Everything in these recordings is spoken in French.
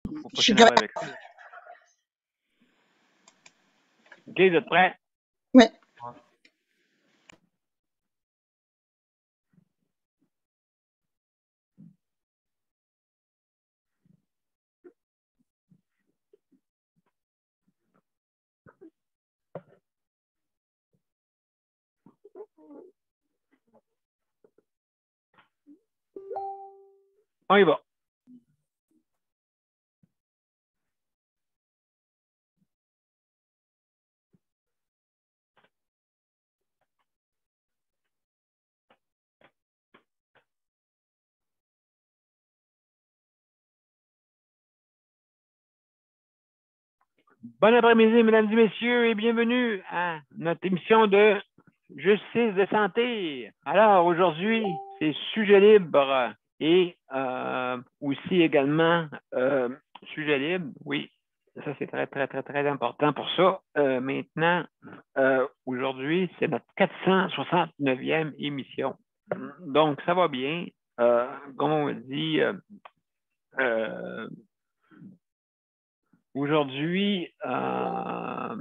Faut Je pas suis s'énerver grave. avec ça. OK, vous êtes prêts? Oui. On y va. Bon après-midi, mesdames et messieurs, et bienvenue à notre émission de Justice de santé. Alors, aujourd'hui, c'est sujet libre et aussi également sujet libre, oui. Ça, c'est très, très, très, très important pour ça. Maintenant, aujourd'hui, c'est notre 469e émission. Donc, ça va bien. Comme on dit, aujourd'hui, un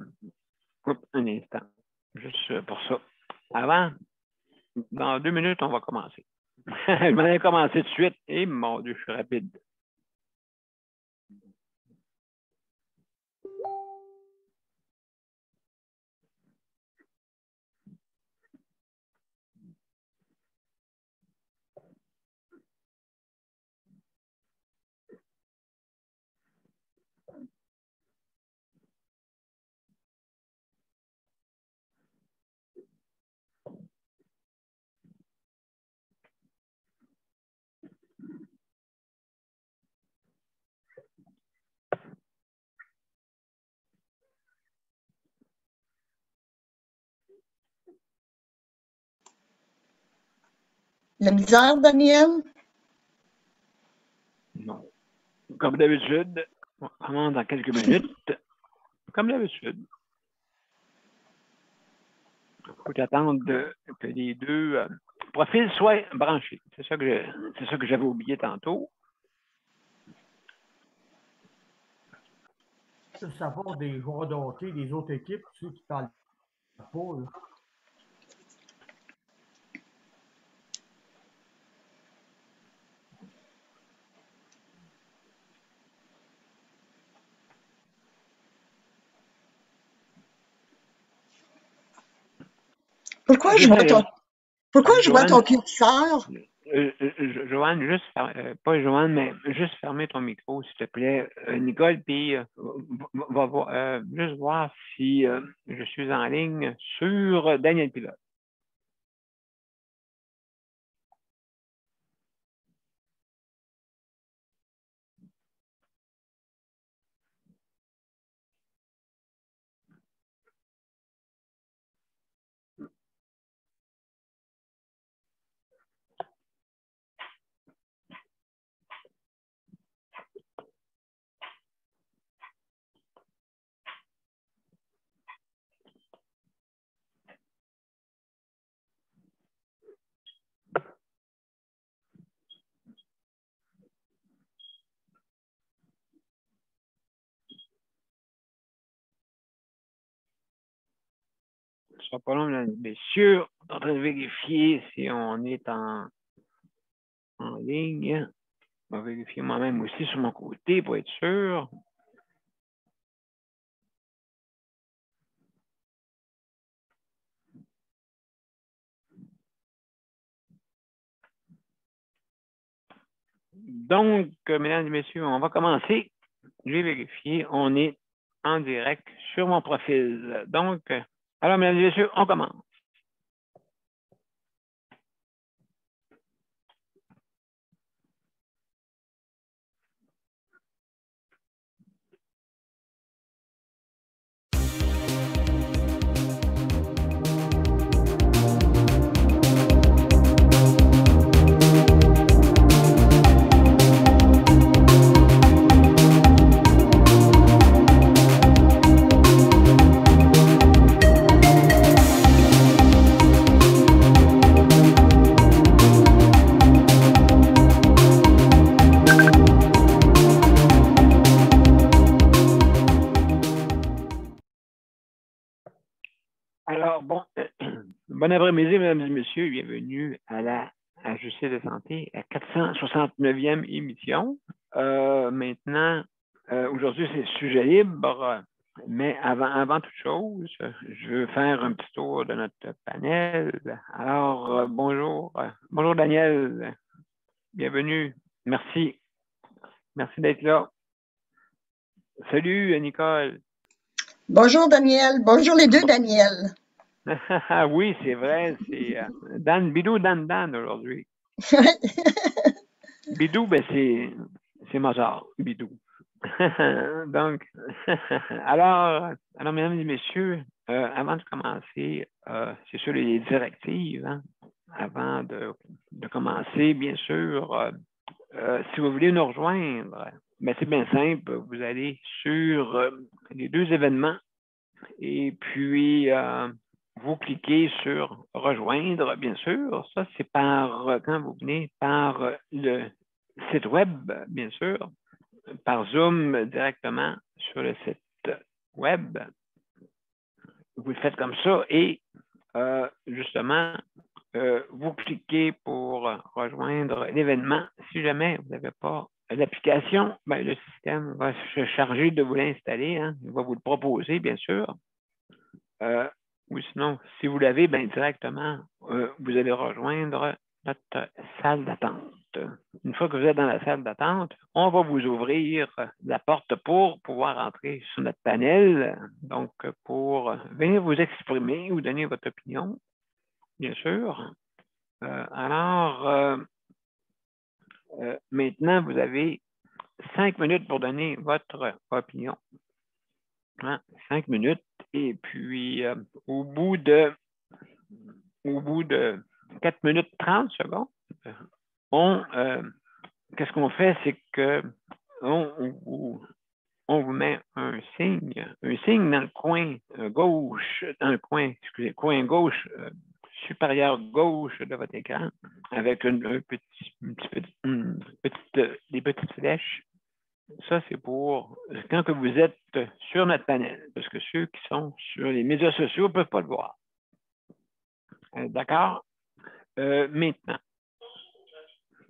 instant, juste pour ça. Avant, dans 2 minutes, on va commencer. Je m'en ai commencé de suite et mon Dieu, je suis rapide. La misère, Daniel? Non. Comme d'habitude, on commence dans quelques minutes. Comme d'habitude. Il faut attendre que les deux profils soient branchés. C'est ça que j'avais oublié tantôt. Je veux savoir des joueurs de hockey, des autres équipes, ceux qui parlent pas. Là. Pourquoi je vois ton curseur? Joanne, juste, pas Joanne, mais juste fermer ton micro, s'il te plaît. Nicole, puis va juste voir si je suis en ligne sur Daniel Pilote. Ce sera pas long, mesdames et messieurs. On est en train de vérifier si on est en ligne. Je vais vérifier moi-même aussi sur mon côté pour être sûr. Donc, mesdames et messieurs, on va commencer. Je vais vérifier. On est en direct sur mon profil. Donc, alors, mesdames et messieurs, on commence. Bon après-midi, mesdames et messieurs. Bienvenue à la Justice de santé, la 469e émission. Maintenant, aujourd'hui, c'est sujet libre, mais avant toute chose, je veux faire un petit tour de notre panel. Alors, bonjour. Bonjour, Daniel. Bienvenue. Merci. Merci d'être là. Salut, Nicole. Bonjour, Daniel. Bonjour les deux, Daniel. Oui, c'est vrai, c'est Dan Bidou, Dan aujourd'hui. Bidou, ben c'est Mozart, Bidou. Donc, alors, mesdames et messieurs, avant de commencer, c'est sûr les directives, hein, avant de commencer, bien sûr, si vous voulez nous rejoindre, ben c'est bien simple, vous allez sur les deux événements et puis vous cliquez sur rejoindre, bien sûr. Ça, c'est quand vous venez par le site web, bien sûr, par Zoom directement sur le site web. Vous le faites comme ça et justement, vous cliquez pour rejoindre l'événement. Si jamais vous n'avez pas l'application, ben, le système va se charger de vous l'installer. Hein. Il va vous le proposer, bien sûr. Ou sinon, si vous l'avez, ben, directement, vous allez rejoindre notre salle d'attente. Une fois que vous êtes dans la salle d'attente, on va vous ouvrir la porte pour pouvoir entrer sur notre panel, donc pour venir vous exprimer ou donner votre opinion, bien sûr. Alors, maintenant, vous avez 5 minutes pour donner votre opinion. Hein, 5 minutes. Et puis, au bout de 4 minutes 30 secondes, qu'est-ce qu'on fait, c'est que on vous met un signe dans le coin gauche, coin gauche, supérieur gauche de votre écran, avec des petites flèches. Ça, c'est pour quand que vous êtes sur notre panel, parce que ceux qui sont sur les médias sociaux ne peuvent pas le voir. D'accord? Maintenant.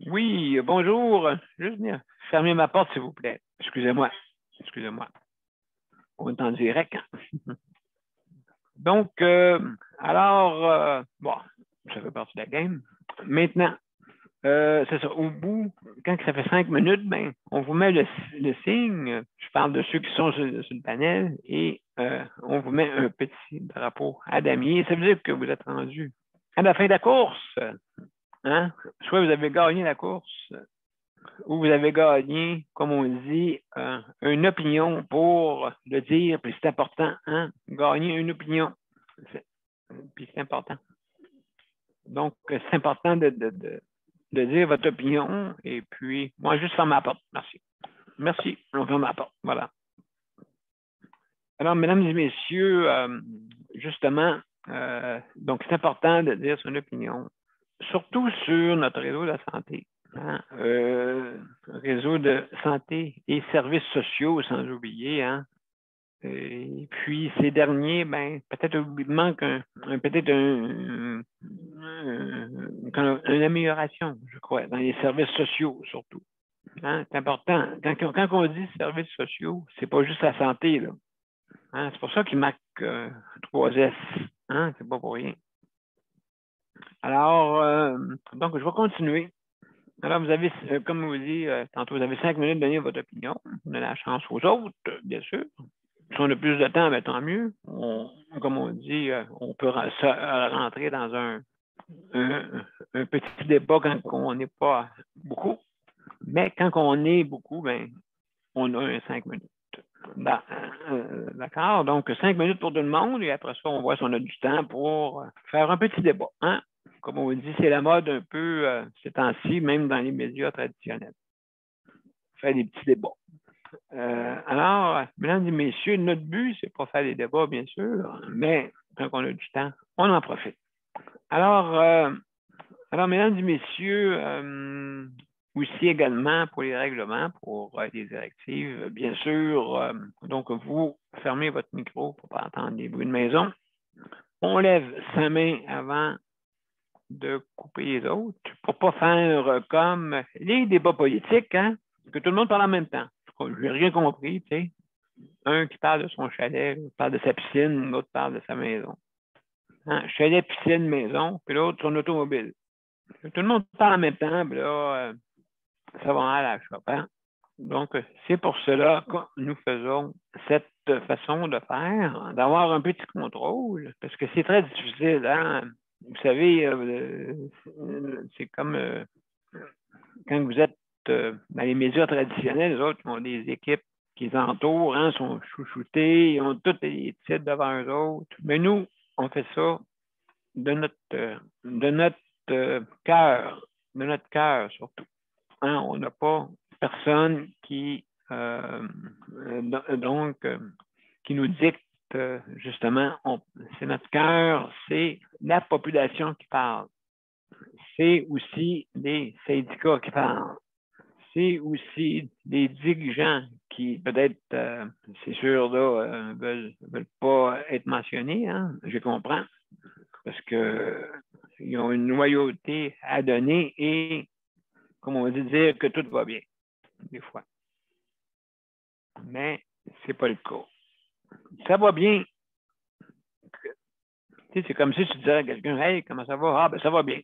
Oui, bonjour. Juste venir fermer ma porte, s'il vous plaît. Excusez-moi. On est en direct. Donc, alors, bon, ça fait partie de la game. Maintenant, c'est ça. Au bout, quand ça fait 5 minutes, ben, on vous met le signe. Je parle de ceux qui sont sur le panel et on vous met un petit drapeau à damier. Ça veut dire que vous êtes rendu à la fin de la course. Hein? Soit vous avez gagné la course ou vous avez gagné, comme on dit, une opinion pour le dire. Puis c'est important, hein? Gagner une opinion. Puis c'est important. Donc, c'est important de dire votre opinion. Et puis, moi, juste fermer ma porte. Merci. On ferme ma porte. Voilà. Alors, mesdames et messieurs, justement, donc, c'est important de dire son opinion, surtout sur notre réseau de la santé. Hein? Réseau de santé et services sociaux, sans oublier. Hein? Et puis, ces derniers, ben, peut-être il manque une amélioration, je crois, dans les services sociaux, surtout. Hein? C'est important. Quand on dit services sociaux, c'est pas juste la santé, là. Hein? C'est pour ça qu'il marque 3S. Hein? C'est pas pour rien. Alors, donc, je vais continuer. Alors, vous avez, comme je vous dis, tantôt, vous avez 5 minutes de donner votre opinion. Vous donnez la chance aux autres, bien sûr. Si on a plus de temps, ben, tant mieux. Comme on dit, on peut rentrer dans un petit débat quand on n'est pas beaucoup. Mais quand on est beaucoup, ben, on a un 5 minutes. D'accord? Donc, 5 minutes pour tout le monde et après ça, on voit si on a du temps pour faire un petit débat. Hein? Comme on dit, c'est la mode un peu ces temps-ci, même dans les médias traditionnels. Faire des petits débats. Alors, mesdames et messieurs, notre but, c'est pas faire des débats, bien sûr, mais quand on a du temps, on en profite. Alors, mesdames et messieurs, aussi également pour les règlements, pour les directives, bien sûr, donc vous fermez votre micro pour ne pas entendre des bruits de maison. on lève sa main avant de couper les autres pour pas faire comme les débats politiques, hein, que tout le monde parle en même temps. Je n'ai rien compris, tu sais. Un qui parle de son chalet, l'autre parle de sa piscine, l'autre parle de sa maison. Hein, chalet, piscine, maison, puis l'autre, son automobile. Tout le monde parle en même temps, puis là, ça va mal à la chope, hein? Donc, c'est pour cela que nous faisons cette façon de faire, d'avoir un petit contrôle, parce que c'est très difficile, hein? Vous savez, c'est comme quand vous êtes dans les médias traditionnels, les autres ont des équipes qui les entourent, hein, sont chouchoutés, ils ont tous les titres devant eux autres. Mais nous, on fait ça de notre cœur surtout. Hein, on n'a pas personne qui qui nous dicte justement, c'est notre cœur, c'est la population qui parle. C'est aussi les syndicats qui parlent. C'est aussi des dirigeants qui, peut-être, c'est sûr, là, veulent pas être mentionnés, hein, je comprends, parce qu'ils ont une loyauté à donner et, comme on dit, dire que tout va bien, des fois. Mais c'est pas le cas. Ça va bien. Tu sais, c'est comme si tu disais à quelqu'un, hey, comment ça va? Ah, ben ça va bien.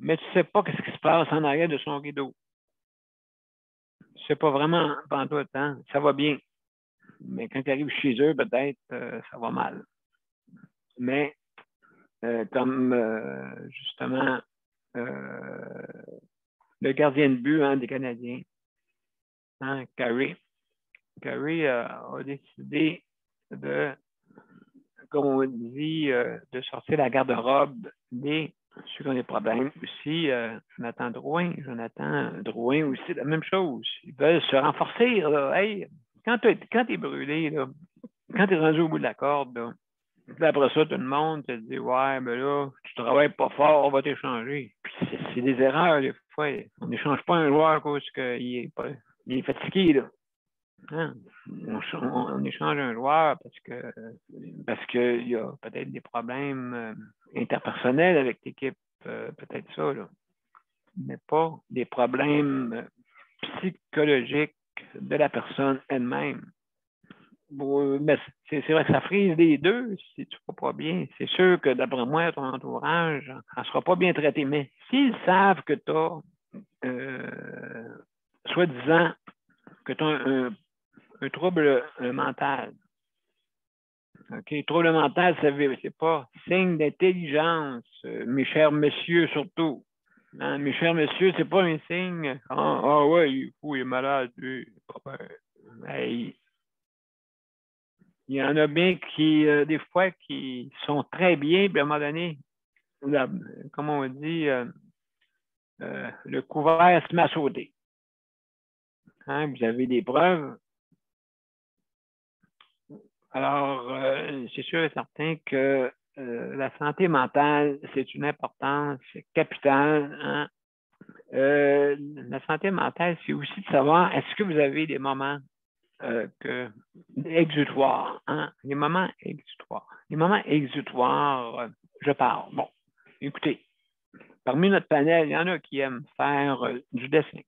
Mais tu sais pas ce qui se passe en arrière de son rideau. Tu sais pas vraiment pendant le temps. Ça va bien. Mais quand tu arrives chez eux, peut-être, ça va mal. Mais, comme, justement, le gardien de but, hein, des Canadiens, hein, Carey a décidé de, comme on dit, de sortir la garde-robe des ceux qui ont des problèmes. Aussi, Jonathan Drouin aussi, la même chose. Ils veulent se renforcer. Là. Hey, quand tu es brûlé, là, quand tu es rendu au bout de la corde, là, puis après ça, tout le monde te dit ouais, ben là, tu travailles pas fort, on va t'échanger. Puis c'est des erreurs, des fois. On n'échange pas un joueur à cause qu'il est fatigué, là. Hein? On échange un joueur parce qu'il y a peut-être des problèmes interpersonnels avec l'équipe, peut-être ça, là. Mais pas des problèmes psychologiques de la personne elle-même. Mais c'est vrai que ça frise les deux si tu ne vas pas bien. C'est sûr que d'après moi, ton entourage ne sera pas bien traité. Mais s'ils savent que tu as, soi-disant, que tu as un trouble mental. OK? Trouble mental, c'est pas signe d'intelligence, mes chers messieurs surtout. Hein? Mes chers messieurs, c'est pas un signe. Ah ouais, il est malade, lui. Hey. Il y en a bien qui, des fois, qui sont très bien, puis à un moment donné, comme on dit, le couvert se met à sauter. Hein? Vous avez des preuves. Alors, c'est sûr et certain que la santé mentale, c'est une importance capitale. Hein? La santé mentale, c'est aussi de savoir, est-ce que vous avez des moments exutoires, hein? Les moments exutoires. Les moments exutoires, je parle. Bon, écoutez, parmi notre panel, il y en a qui aiment faire du dessin.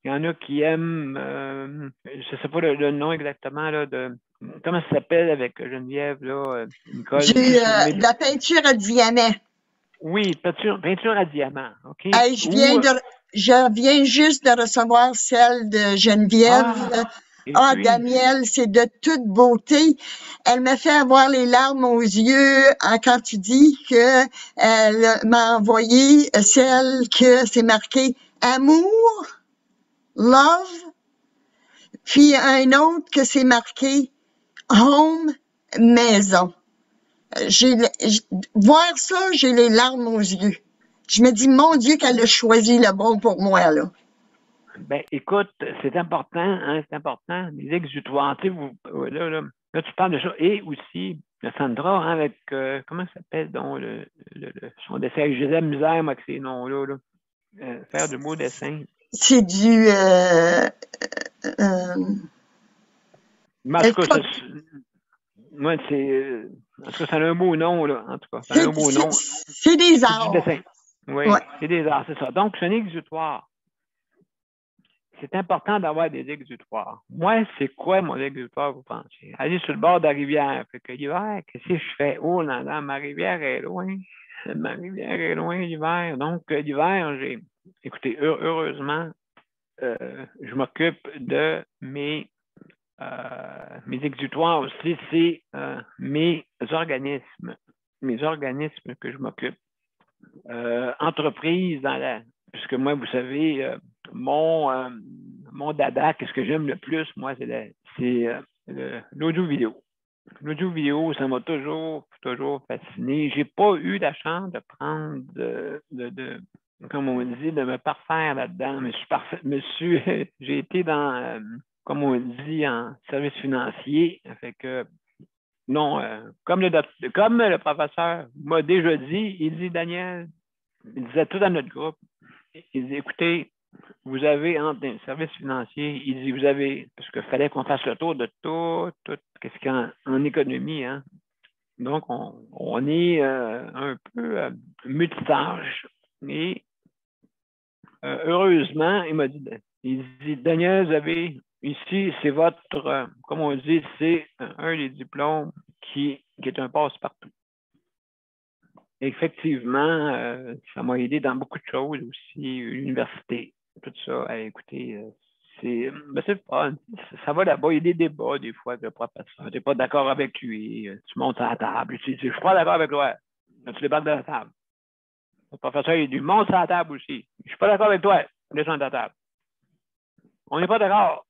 Il y en a qui aiment, je ne sais pas le nom exactement, là, comment ça s'appelle avec Geneviève, là, Nicole? De la peinture à diamant. Oui, peinture à diamant, OK? Hey, je viens juste de recevoir celle de Geneviève. Danielle, c'est de toute beauté. Elle me fait avoir les larmes aux yeux quand tu dis que elle m'a envoyé celle que c'est marqué amour, love, puis un autre que c'est marqué home, maison. Voir ça, j'ai les larmes aux yeux. Je me dis, mon Dieu, qu'elle a choisi le bon pour moi, là. Ben, écoute, c'est important, hein, c'est important. Les exutoires, tu sais, là, tu parles de ça. Et aussi, Sandra, hein, avec, comment ça s'appelle, donc, son dessin. J'ai de la misère, moi, avec ces noms-là, là. Faire de beaux dessins. C'est du... Mais en tout cas, moi, c'est En tout cas, ça a un beau nom, là. En tout cas, ça a un beau nom. C'est des arts. C'est du dessin. Oui, c'est des arts, c'est ça. Donc, c'est un exutoire. C'est important d'avoir des exutoires. Moi, c'est quoi mon exutoire, vous pensez? Aller sur le bord de la rivière. Fait que l'hiver, qu'est-ce que je fais? Oh là là, ma rivière est loin. Ma rivière est loin l'hiver. Donc, l'hiver, écoutez, heureusement, je m'occupe de mes exutoires aussi, c'est mes organismes. Mes organismes que je m'occupe. Entreprise puisque moi, vous savez, mon dada, qu'est-ce que j'aime le plus, moi, c'est l'audio-vidéo. L'audio-vidéo, ça m'a toujours fasciné. J'ai pas eu la chance de prendre comme on dit, de me parfaire là-dedans. J'ai été dans, comme on dit, en service financier. Fait que, non, comme le professeur m'a déjà dit, il dit, Daniel, il disait tout dans notre groupe, il dit, écoutez, vous avez entre un service financier, il dit, vous avez, parce qu'il fallait qu'on fasse le tour de tout, qu'est-ce qu'il y a en économie, hein. Donc, on est un peu multitâche. Et heureusement, il dit, Daniel, vous avez ici, c'est votre, comme on dit, c'est un des diplômes qui est un passe-partout. Effectivement, ça m'a aidé dans beaucoup de choses aussi, l'université, tout ça. Écoutez, c'est fun. Ça va là-bas, il y a des débats des fois avec le professeur. Tu n'es pas d'accord avec lui, tu montes à la table. Tu dis, je ne suis pas d'accord avec toi. Tu débarques de la table. Le professeur, il dit, monte à la table aussi. Je ne suis pas d'accord avec toi. Descends de la table. On n'est pas d'accord.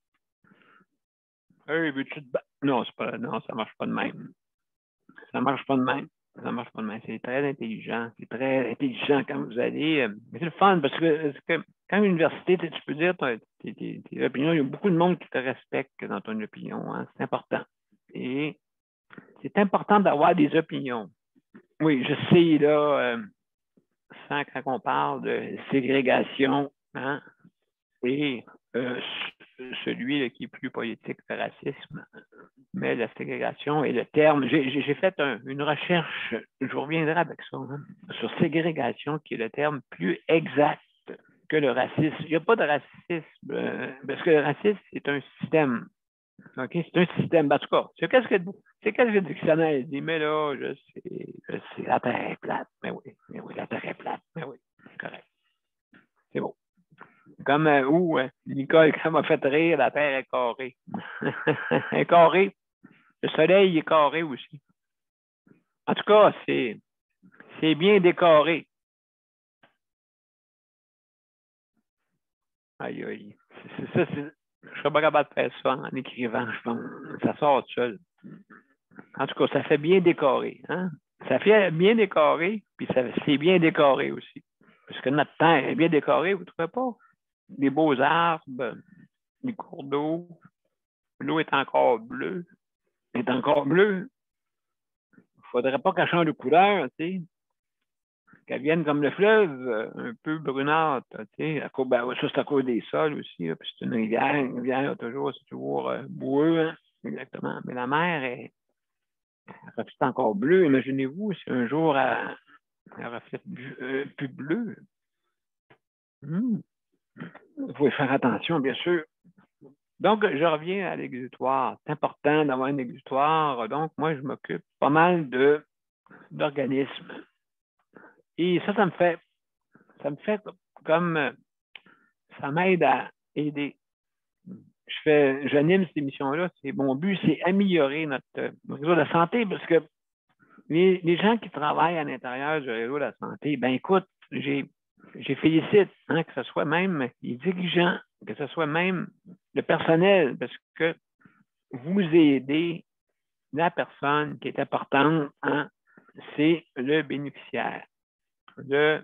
Hey, veux-tu te battre? Non, ça ne marche pas de même. Ça ne marche pas de même. Ça marche pas de même. C'est très intelligent. C'est très intelligent quand vous allez. Mais c'est le fun parce que quand l'université, tu peux dire tes opinions, il y a beaucoup de monde qui te respecte dans ton opinion. Hein. C'est important. Et c'est important d'avoir des opinions. Oui, je sais, là, quand on parle de ségrégation, hein, et celui là, qui est plus politique, le racisme, mais la ségrégation et le terme. J'ai fait une recherche, je reviendrai avec ça, hein, sur ségrégation, qui est le terme plus exact que le racisme. Il n'y a pas de racisme, parce que le racisme, c'est un système. OK? C'est un système. En tout cas, c'est qu'est-ce que le dictionnaire dit? Mais là, je sais, la Terre est plate. Mais oui, la Terre est plate. Mais oui, c'est correct. C'est bon. Comme Nicole, quand m'a fait rire, la Terre est carrée. Elle est carrée. Le soleil est carré aussi. En tout cas, c'est bien décoré. Aïe, aïe. C'est ça, je ne serais pas capable de faire ça en écrivant, je pense. Ça sort tout seul. En tout cas, ça fait bien décoré. Hein? Ça fait bien décoré, puis c'est bien décoré aussi. Parce que notre terre est bien décorée, vous ne trouvez pas? Des beaux arbres, des cours d'eau. L'eau est encore bleue. Elle est encore bleue. Il ne faudrait pas qu'elle change de couleur, tu sais. Qu'elle vienne comme le fleuve, un peu brunâtre, tu sais. Ça, c'est à cause des sols aussi, là, puis c'est une rivière. Une rivière, c'est toujours boueux, hein? Exactement. Mais la mer elle reflète encore bleu. Imaginez-vous si un jour elle reflète plus bleu. Il faut faire attention, bien sûr. Donc, je reviens à l'exutoire. C'est important d'avoir un exutoire. Donc, moi, je m'occupe pas mal d'organismes. Et ça me fait comme ça m'aide à aider. J'anime cette émission-là. Mon but, c'est améliorer notre réseau de la santé parce que les gens qui travaillent à l'intérieur du réseau de la santé, ben écoute, j'ai félicite, hein, que ce soit même les dirigeants, que ce soit même le personnel, parce que vous aidez la personne qui est importante, hein, c'est le bénéficiaire, le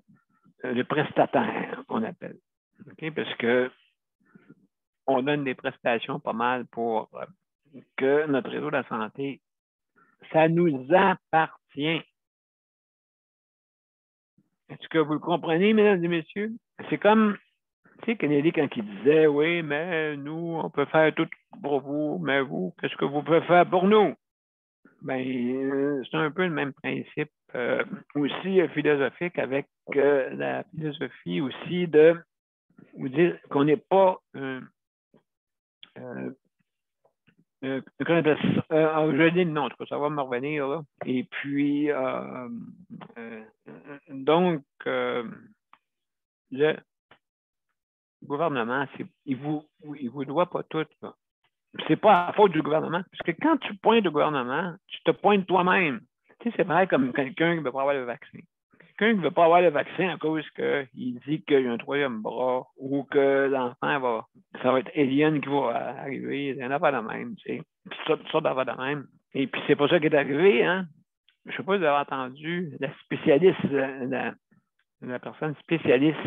prestataire, qu'on appelle. Okay? Parce que on donne des prestations pas mal pour que notre réseau de la santé, ça nous appartient. Est-ce que vous le comprenez, mesdames et messieurs? C'est comme, tu sais, Kennedy, quand il disait, oui, mais nous, on peut faire tout pour vous, mais vous, qu'est-ce que vous pouvez faire pour nous? c'est un peu le même principe aussi philosophique avec la philosophie aussi de vous dire qu'on n'est pas je dis le nom, en tout cas, ça va me revenir là. Et puis donc le gouvernement, il vous doit pas tout, là. C'est pas la faute du gouvernement. Parce que quand tu pointes le gouvernement, tu te pointes toi-même. Tu sais, c'est vrai comme quelqu'un qui ne veut pas avoir le vaccin. Quelqu'un qui ne veut pas avoir le vaccin à cause qu'il dit qu'il y a un troisième bras ou que l'enfant ça va être alien qui va arriver. Il y en a pas de même, tu sais. Ça d'affaires de même. Et puis, c'est pas ça qui est arrivé, hein. Je ne sais pas si vous avez entendu la spécialiste, la personne spécialiste,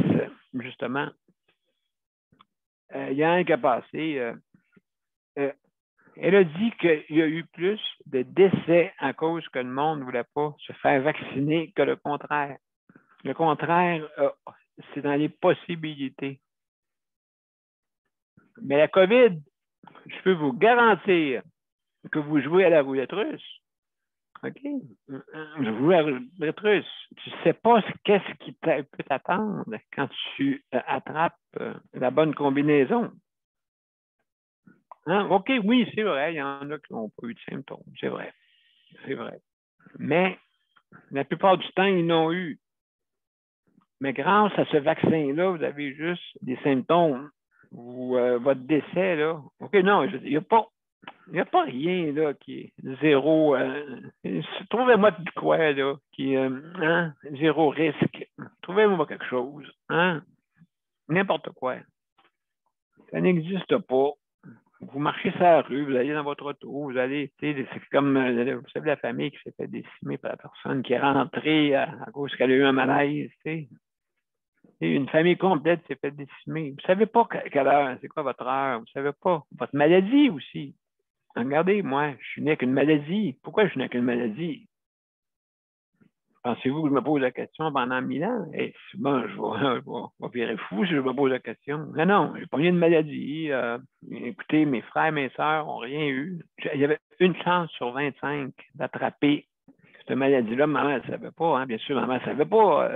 justement, il y a un qui a passé. Elle a dit qu'il y a eu plus de décès à cause que le monde ne voulait pas se faire vacciner que le contraire. Le contraire, c'est dans les possibilités. Mais la COVID, je peux vous garantir que vous jouez à la roulette russe. OK? Vous jouez à la roulette russe. Tu ne sais pas qu'est-ce qui peut t'attendre quand tu attrapes la bonne combinaison. Hein? OK, oui, c'est vrai, il y en a qui n'ont pas eu de symptômes, c'est vrai. C'est vrai. Mais la plupart du temps, ils n'ont eu. Mais grâce à ce vaccin-là, vous avez juste des symptômes ou votre décès, là. OK, non, il n'y a pas rien là qui est zéro. Trouvez-moi de quoi, là, qui est zéro risque. Trouvez-moi quelque chose. Hein? N'importe quoi. Ça n'existe pas. Vous marchez sur la rue, vous allez dans votre auto, vous allez, c'est comme, vous savez, la famille qui s'est fait décimer par la personne qui est rentrée à cause qu'elle a eu un malaise, tu sais. Une famille complète s'est fait décimer. Vous ne savez pas quelle heure, c'est quoi votre heure, vous ne savez pas. Votre maladie aussi. Regardez, moi, je suis né avec une maladie. Pourquoi je suis né avec une maladie? Pensez-vous que je me pose la question pendant 1000 ans? Bon, je vais virer fou si je me pose la question. Non, j'ai pas eu de maladie. Écoutez, mes frères et mes sœurs n'ont rien eu. Il y avait une chance sur 25 d'attraper cette maladie-là. Maman, elle ne savait pas, hein, bien sûr, maman ne savait pas.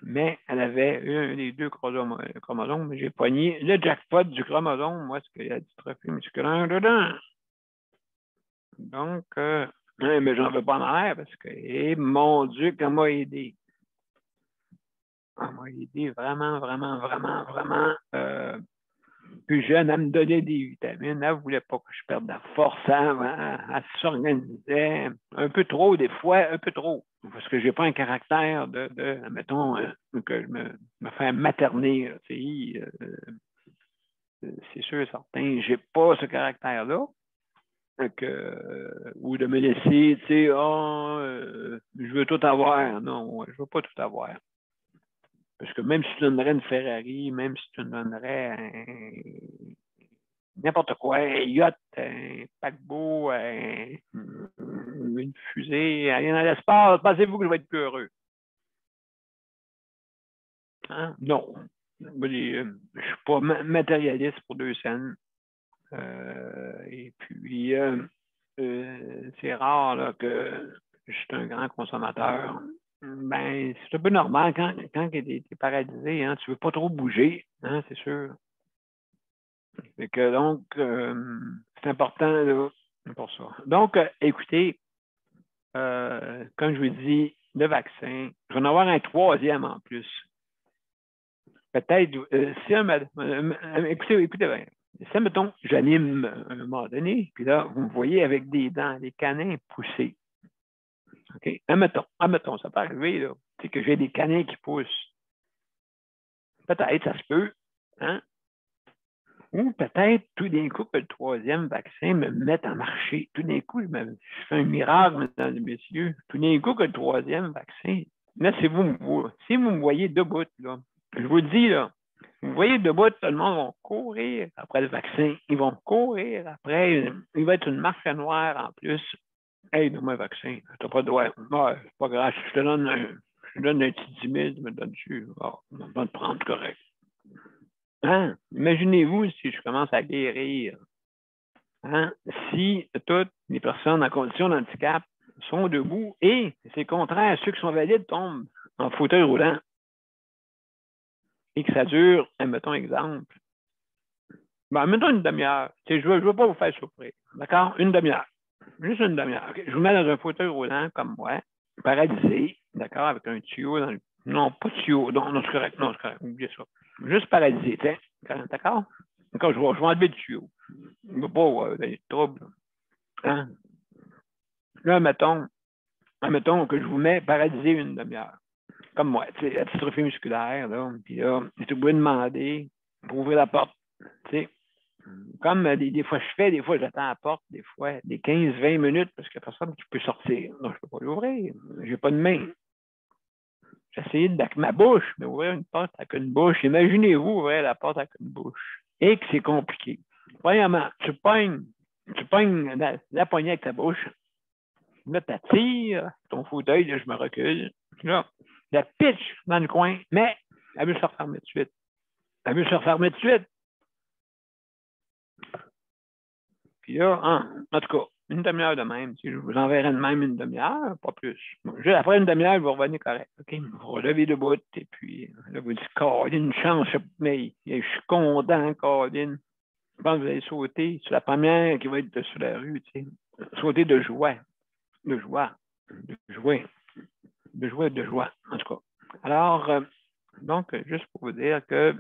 Mais elle avait un des deux chromosomes. J'ai pogné le jackpot du chromosome. Moi, c'est qu'il y a du trophée musculaire dedans. Donc, mais j'en veux pas ma mère parce que, mon Dieu, qu'elle m'a aidé. Elle m'a aidé vraiment, vraiment, vraiment, vraiment. Plus jeune, elle me donnait des vitamines. Elle ne voulait pas que je perde de la force. Elle s'organisait un peu trop, des fois, un peu trop. Parce que je n'ai pas un caractère mettons, que je me fais materner. C'est sûr et certain. Je n'ai pas ce caractère-là. Ou de me laisser, tu sais, je veux tout avoir. Non, je ne veux pas tout avoir. Parce que même si tu donnerais une Ferrari, même si tu donnerais n'importe quoi, un yacht, un paquebot, une fusée, rien dans l'espace, pensez-vous que je vais être plus heureux? Hein? Non. Je ne suis pas matérialiste pour 2 cents. Et puis, c'est rare là, que je suis un grand consommateur. Ben, c'est un peu normal quand tu es paralysé, hein, tu ne veux pas trop bouger, hein, c'est sûr. Fait que donc, c'est important là, pour ça. Donc, écoutez, comme je vous dis, le vaccin, je vais en avoir un troisième en plus. Peut-être, écoutez bien. Si, mettons, j'anime à un moment donné, puis là, vous me voyez avec des dents, des canins poussés. OK? Admettons, ça peut arriver, là, que j'ai des canins qui poussent. Peut-être, ça se peut. Hein? Ou peut-être, tout d'un coup, que le troisième vaccin me mette en marché. Tout d'un coup, je fais un miracle, mesdames et messieurs. Tout d'un coup, que le troisième vaccin. Là, si vous me voyez debout, là, je vous le dis, là, vous voyez debout, tout le monde va courir après le vaccin. Ils vont courir après. Il va être une marche noire en plus. Hey, donne-moi un vaccin. Tu n'as pas de droit. Ouais, c'est pas grave. Je te donne un petit 10 000, tu me donnes-tu. On va te prendre correct. Hein? Imaginez-vous si je commence à guérir hein, si toutes les personnes en condition de handicap sont debout et c'est contraire, ceux qui sont valides tombent en fauteuil roulant et que ça dure, mettons exemple, ben, mettons une demi-heure. Je ne veux pas vous faire souffrir. D'accord? Une demi-heure. Juste une demi-heure. Okay. Je vous mets dans un fauteuil roulant comme moi, paralysé, d'accord, avec un tuyau dans le. Non, pas de tuyau. Non, c'est correct. Non, c'est correct. Oubliez ça. Juste paralysé, tiens. D'accord? D'accord, je vais enlever le tuyau. Je ne veux pas avoir des troubles. Hein? Là, mettons que je vous mets paralysé une demi-heure. Comme moi, tu sais, la dystrophie musculaire, là. Puis là, tu es obligé de demander pour ouvrir la porte. Tu sais. Comme des fois je fais, des fois j'attends à la porte, des fois des 15-20 minutes parce qu'il n'y a personne qui peut sortir. Donc, je ne peux pas l'ouvrir. Je n'ai pas de main. J'ai essayé avec ma bouche, mais ouvrir une porte avec une bouche. Imaginez-vous ouvrir la porte avec une bouche. Et que c'est compliqué. Premièrement, tu pognes la poignée avec ta bouche. Là, tu attires ton fauteuil, là, je me recule. Là, la pitch dans le coin, mais elle veut se refermer tout de suite. Elle veut se refermer tout de suite. Puis là, en tout cas, une demi-heure de même. Je vous enverrai de même une demi-heure, pas plus. Juste après une demi-heure, vous revenez correct. OK? Vous relevez debout, et puis là, vous dites, Caroline, une chance, mais je suis content, Caroline. Je pense que vous allez sauter sur la première qui va être sur la rue, tu sais. Sauter de joie. De joie. De jouer. De joie, de joie, en tout cas. Alors, donc, juste pour vous dire que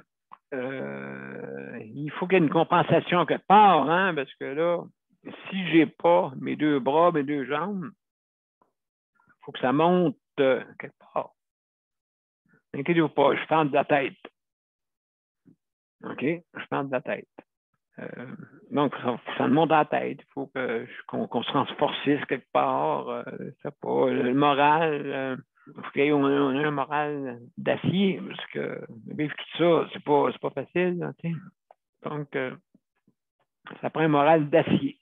il faut qu'il y ait une compensation quelque part, hein, parce que là, si je n'ai pas mes deux bras, mes deux jambes, il faut que ça monte quelque part. Inquiétez-vous pas, je parle de la tête. OK? Je parle de la tête. Donc, ça me monte à la tête. Il faut qu'on se renforcisse quelque part. Je sais pas, le moral, il faut qu'on ait un moral d'acier, parce que vivre tout ça, c'est pas facile. Là, donc, ça prend un moral d'acier.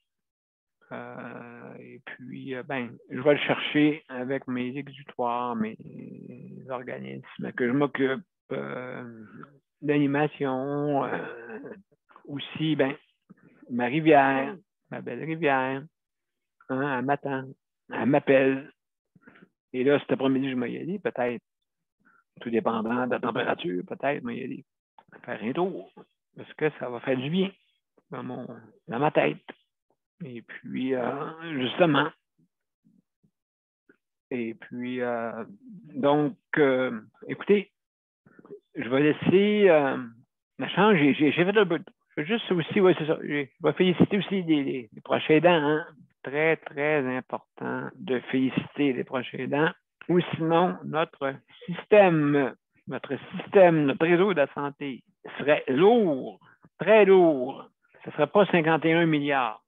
Et puis, je vais le chercher avec mes exutoires, mes organismes que je m'occupe, d'animation, aussi, ma rivière, ma belle rivière, hein, elle m'attend, elle m'appelle. Et là, cet après-midi, je vais y aller, peut-être, tout dépendant de la température, peut-être, je vais y aller faire un tour, parce que ça va faire du bien dans ma tête. Et puis, justement, et puis, donc, écoutez, je vais laisser la chance. J'ai fait un peu. Je veux juste aussi, oui, c'est ça. Je vais féliciter aussi les proches aidants. Hein. Très, très important de féliciter les proches aidants. Ou sinon, notre système, notre réseau de la santé serait lourd, très lourd. Ce ne serait pas 51 milliards.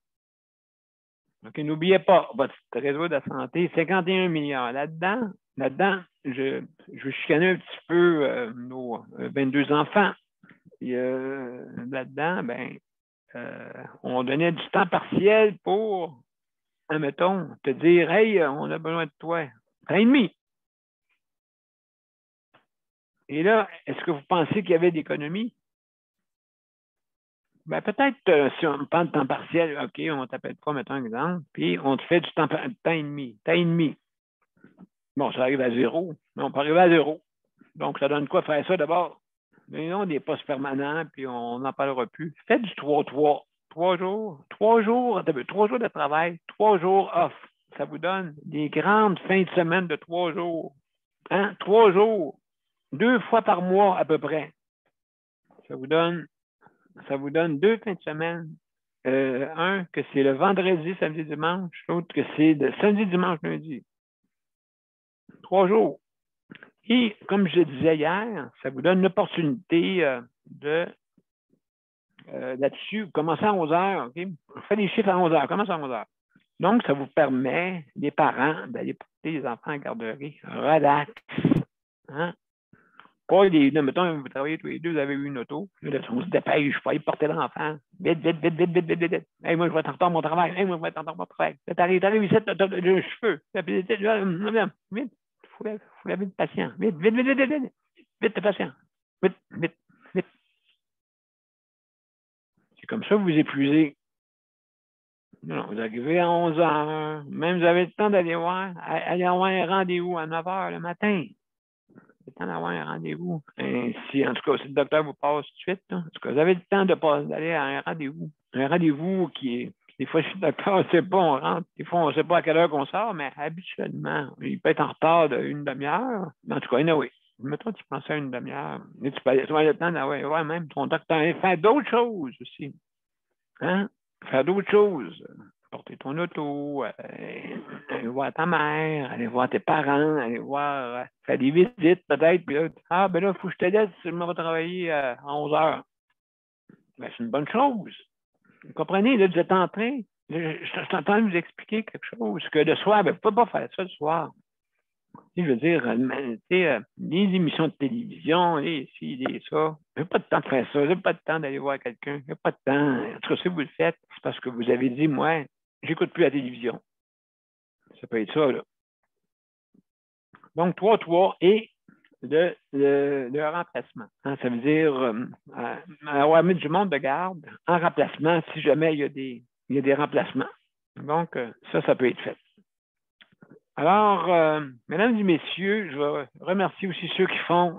Donc, n'oubliez pas, votre réseau de la santé, 51 milliards. Là-dedans, je chicanais un petit peu nos 22 enfants. Et là-dedans, on donnait du temps partiel pour, admettons, te dire, hey, on a besoin de toi. Un et demi. Et là, est-ce que vous pensez qu'il y avait d'économie? Peut-être, si on parle de temps partiel, OK, on t'appelle pas, mettons un exemple, puis on te fait du temps et demi. Temps et demi. Bon, ça arrive à zéro, mais on peut arriver à zéro. Donc, ça donne quoi faire ça d'abord? Mais non, des postes permanents, puis on n'en parlera plus. Faites du 3-3. 3 jours. 3 jours de travail, 3 jours off. Ça vous donne des grandes fins de semaine de 3 jours. Hein? 3 jours. 2 fois par mois à peu près. Ça vous donne 2 fins de semaine. Un, que c'est le vendredi, samedi, dimanche. L'autre, que c'est le samedi, dimanche, lundi. 3 jours. Et comme je disais hier, ça vous donne l'opportunité là-dessus. Commencez à 11 heures. OK? On fait des chiffres à 11 heures. Commencez à 11 heures. Donc, ça vous permet, les parents, d'aller porter les enfants en garderie. Relax. Hein? Pas mettons, vous travaillez tous les deux, vous avez eu une auto. Là, on se dépêche, je peux aller porter l'enfant. Vite, vite, vite, vite, vite, vite, vite, vite. Hey, moi, je vais être en retard à mon travail. Hey, moi, je vais être en retard à mon travail. Là, t'arrives ici, t'as le cheveu. Vite, faut laver le patient. Vite, vite, vite, vite, vite, vite. Vite, le patient. Vite, vite, vite. C'est comme ça que vous épuisez Non, vous arrivez à 11 heures. Même vous avez le temps d'aller avoir un rendez-vous à 9 heures le matin. Vous avez le temps d'avoir un rendez-vous. Et si, en tout cas, si le docteur vous passe tout de suite, là, en tout cas, vous avez le temps d'aller à un rendez-vous. Un rendez-vous qui est, des fois, chez le docteur, on ne sait pas, on rentre. Des fois, on ne sait pas à quelle heure qu'on sort, mais habituellement, il peut être en retard d'une demi-heure. Mais en tout cas, anyway. Mettons que tu penses à une demi-heure. Et tu peux avoir le temps d'avoir même ton docteur. Faire d'autres choses aussi. Hein? Faire d'autres choses. Porter ton auto, aller voir ta mère, aller voir tes parents, aller voir, faire des visites peut-être. Puis là, ben là, il faut que je te laisse, je m'en vais travailler à 11 heures. Ben, c'est une bonne chose. Vous comprenez, là, vous êtes en train, là, je suis en train de vous expliquer quelque chose, que le soir, ben, vous ne pouvez pas faire ça le soir. Je veux dire, les émissions de télévision, les ci, les ça, j'ai pas de temps de faire ça, j'ai pas de temps d'aller voir quelqu'un, j'ai pas de temps. En tout cas, si vous le faites, c'est parce que vous avez dit, moi, j'écoute plus la télévision. Ça peut être ça, là. Donc, 3-3 et le remplacement. Hein, ça veut dire avoir mis du monde de garde en remplacement si jamais il y a des remplacements. Donc, ça peut être fait. Alors, mesdames et messieurs, je vais remercier aussi ceux qui font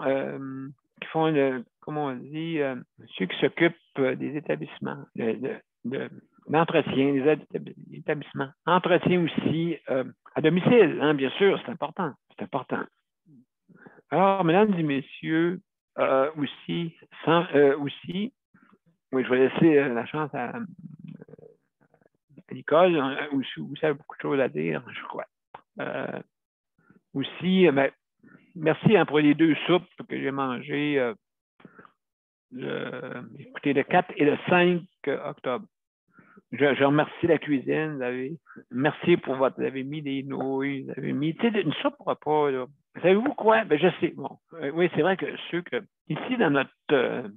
comment on dit, ceux qui s'occupent des établissements, d'entretien, des établissements. Entretien aussi à domicile, hein, bien sûr, c'est important. C'est important. Alors, mesdames et messieurs, aussi, oui, je vais laisser la chance à Nicole, où ça a beaucoup de choses à dire, je crois. Aussi, merci pour les 2 soupes que j'ai mangées écoutez, le 4 et le 5 octobre. Je remercie la cuisine. Merci pour vous avez mis des nouilles, vous avez mis une soupe repas. Là. Savez-vous quoi? Ben, je sais. Bon, oui, c'est vrai que ici, dans notre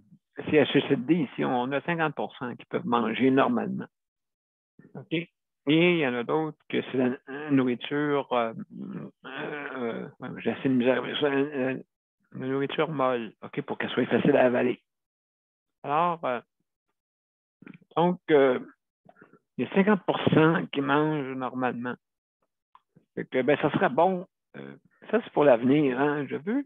CHSLD, ici, on a 50% qui peuvent manger normalement. OK? Et il y en a d'autres que c'est la nourriture, j'ai assez de misère avec ça, la nourriture molle, OK, pour qu'elle soit facile à avaler. Alors, donc, il y a 50% qui mangent normalement. Fait que, ben, ça serait bon. Ça, c'est pour l'avenir. Hein? Je veux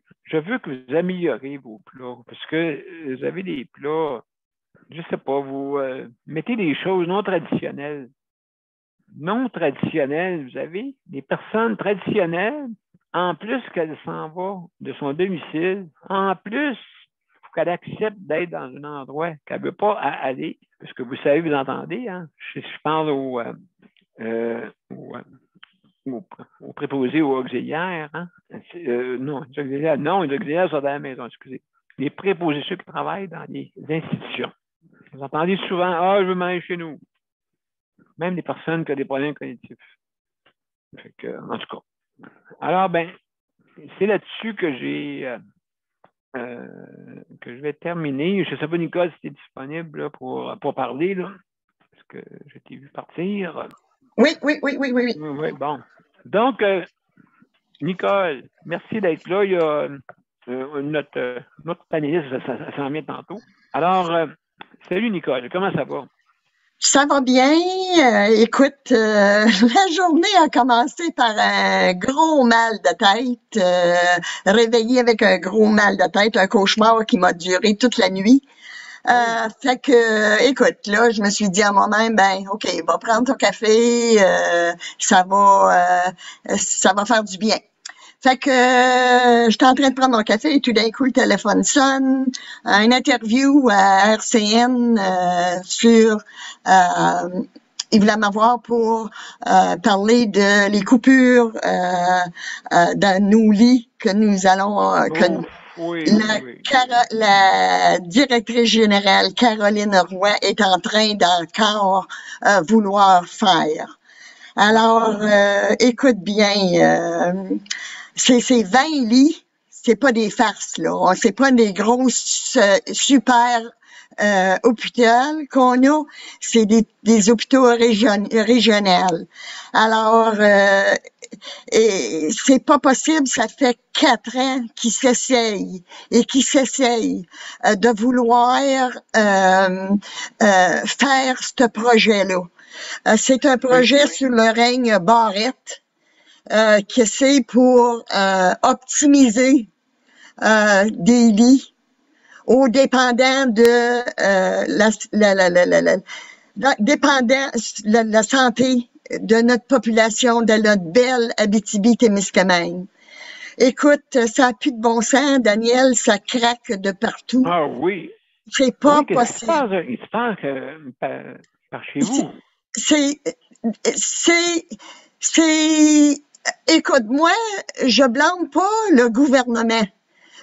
que vous améliorez vos plats, parce que vous avez des plats, je ne sais pas, vous mettez des choses non traditionnelles. Non traditionnelles, vous avez des personnes traditionnelles, en plus qu'elle s'en va de son domicile, en plus, il faut qu'elle accepte d'être dans un endroit qu'elle ne veut pas aller, parce que vous savez, vous entendez, hein? Je parle aux préposés ou auxiliaires, hein? Non, les auxiliaires sont à la maison, excusez. Les préposés, ceux qui travaillent dans les institutions. Vous entendez souvent, je veux m'aller chez nous. Même des personnes qui ont des problèmes cognitifs. Fait que, en tout cas. Alors, ben, c'est là-dessus que que je vais terminer. Je ne sais pas, Nicole, si tu es disponible là, pour parler, là, parce que je t'ai vu partir. Oui. Oui, bon. Donc, Nicole, merci d'être là. Il y a notre panéliste, ça s'en vient tantôt. Alors, salut Nicole, comment ça va? Ça va bien. Écoute, la journée a commencé par un gros mal de tête, réveillé avec un gros mal de tête, un cauchemar qui m'a duré toute la nuit. Fait que, écoute, là, je me suis dit à moi-même, ben, OK, va prendre ton café, ça va faire du bien. Fait que j'étais en train de prendre mon café et tout d'un coup, le téléphone sonne. Une interview à RCN sur... ils voulaient m'avoir pour parler de les coupures dans nos lits que nous allons... La directrice générale, Caroline Roy, est en train d'encore vouloir faire. Alors, écoute bien... ces 20 lits, c'est pas des farces, là. C'est pas des grosses super hôpitaux qu'on a, c'est des hôpitaux régionaux. Alors, et c'est pas possible, ça fait 4 ans qu'ils s'essayent de vouloir faire ce projet-là. C'est un projet sur le règne Barrett, que c'est pour optimiser des lits aux dépendants de la santé de notre population, de notre belle Abitibi-Témiscamingue. Écoute, ça n'a plus de bon sens, Daniel, ça craque de partout. Ah oui. C'est pas oui, possible. Il se passe par chez vous. Écoute, moi, je blâme pas le gouvernement.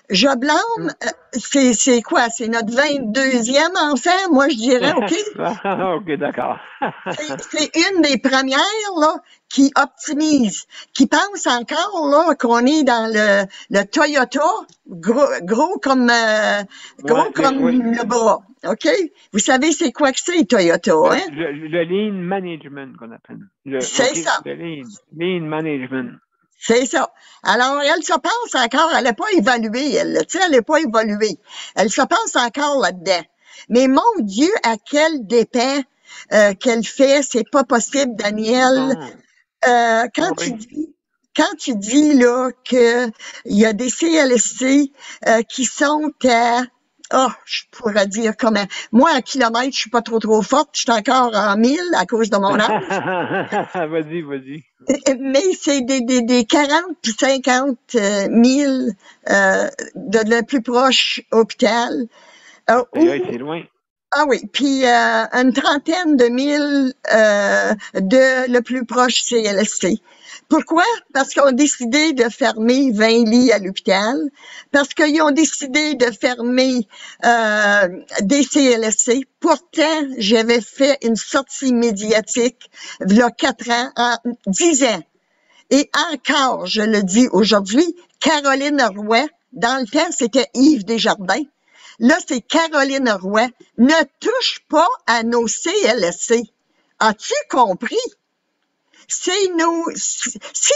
Je blâme, c'est quoi? C'est notre 22e enfant, moi je dirais, OK? OK, d'accord. c'est une des premières, là, qui optimise, qui pense encore, là, qu'on est dans le Toyota, gros comme le bras, OK? Vous savez c'est quoi que c'est, Toyota, hein? Le lean management qu'on appelle. C'est ça. Le lean management. C'est ça. Alors, elle se pense encore, elle n'a pas évalué, elle, tu sais, elle n'a pas évolué. Elle se pense encore là-dedans. Mais mon Dieu, à quel dépens qu'elle fait, c'est pas possible, Daniel. Quand tu dis là que il y a des CLSC qui sont à je pourrais dire comment. Moi, en kilomètres, je suis pas trop forte. Je suis encore en 1000 à cause de mon âge. Vas-y. Mais c'est des 40 puis 50 000 de le plus proche hôpital. C'est loin. Ah oui, puis une trentaine de mille de le plus proche CLSC. Pourquoi? Parce qu'ils ont décidé de fermer 20 lits à l'hôpital, parce qu'ils ont décidé de fermer des CLSC. Pourtant, j'avais fait une sortie médiatique il y a 4 ans, 10 ans. Et encore, je le dis aujourd'hui, Caroline Roy, dans le temps, c'était Yves Desjardins. Là, c'est Caroline Roy. Ne touche pas à nos CLSC. As-tu compris? Si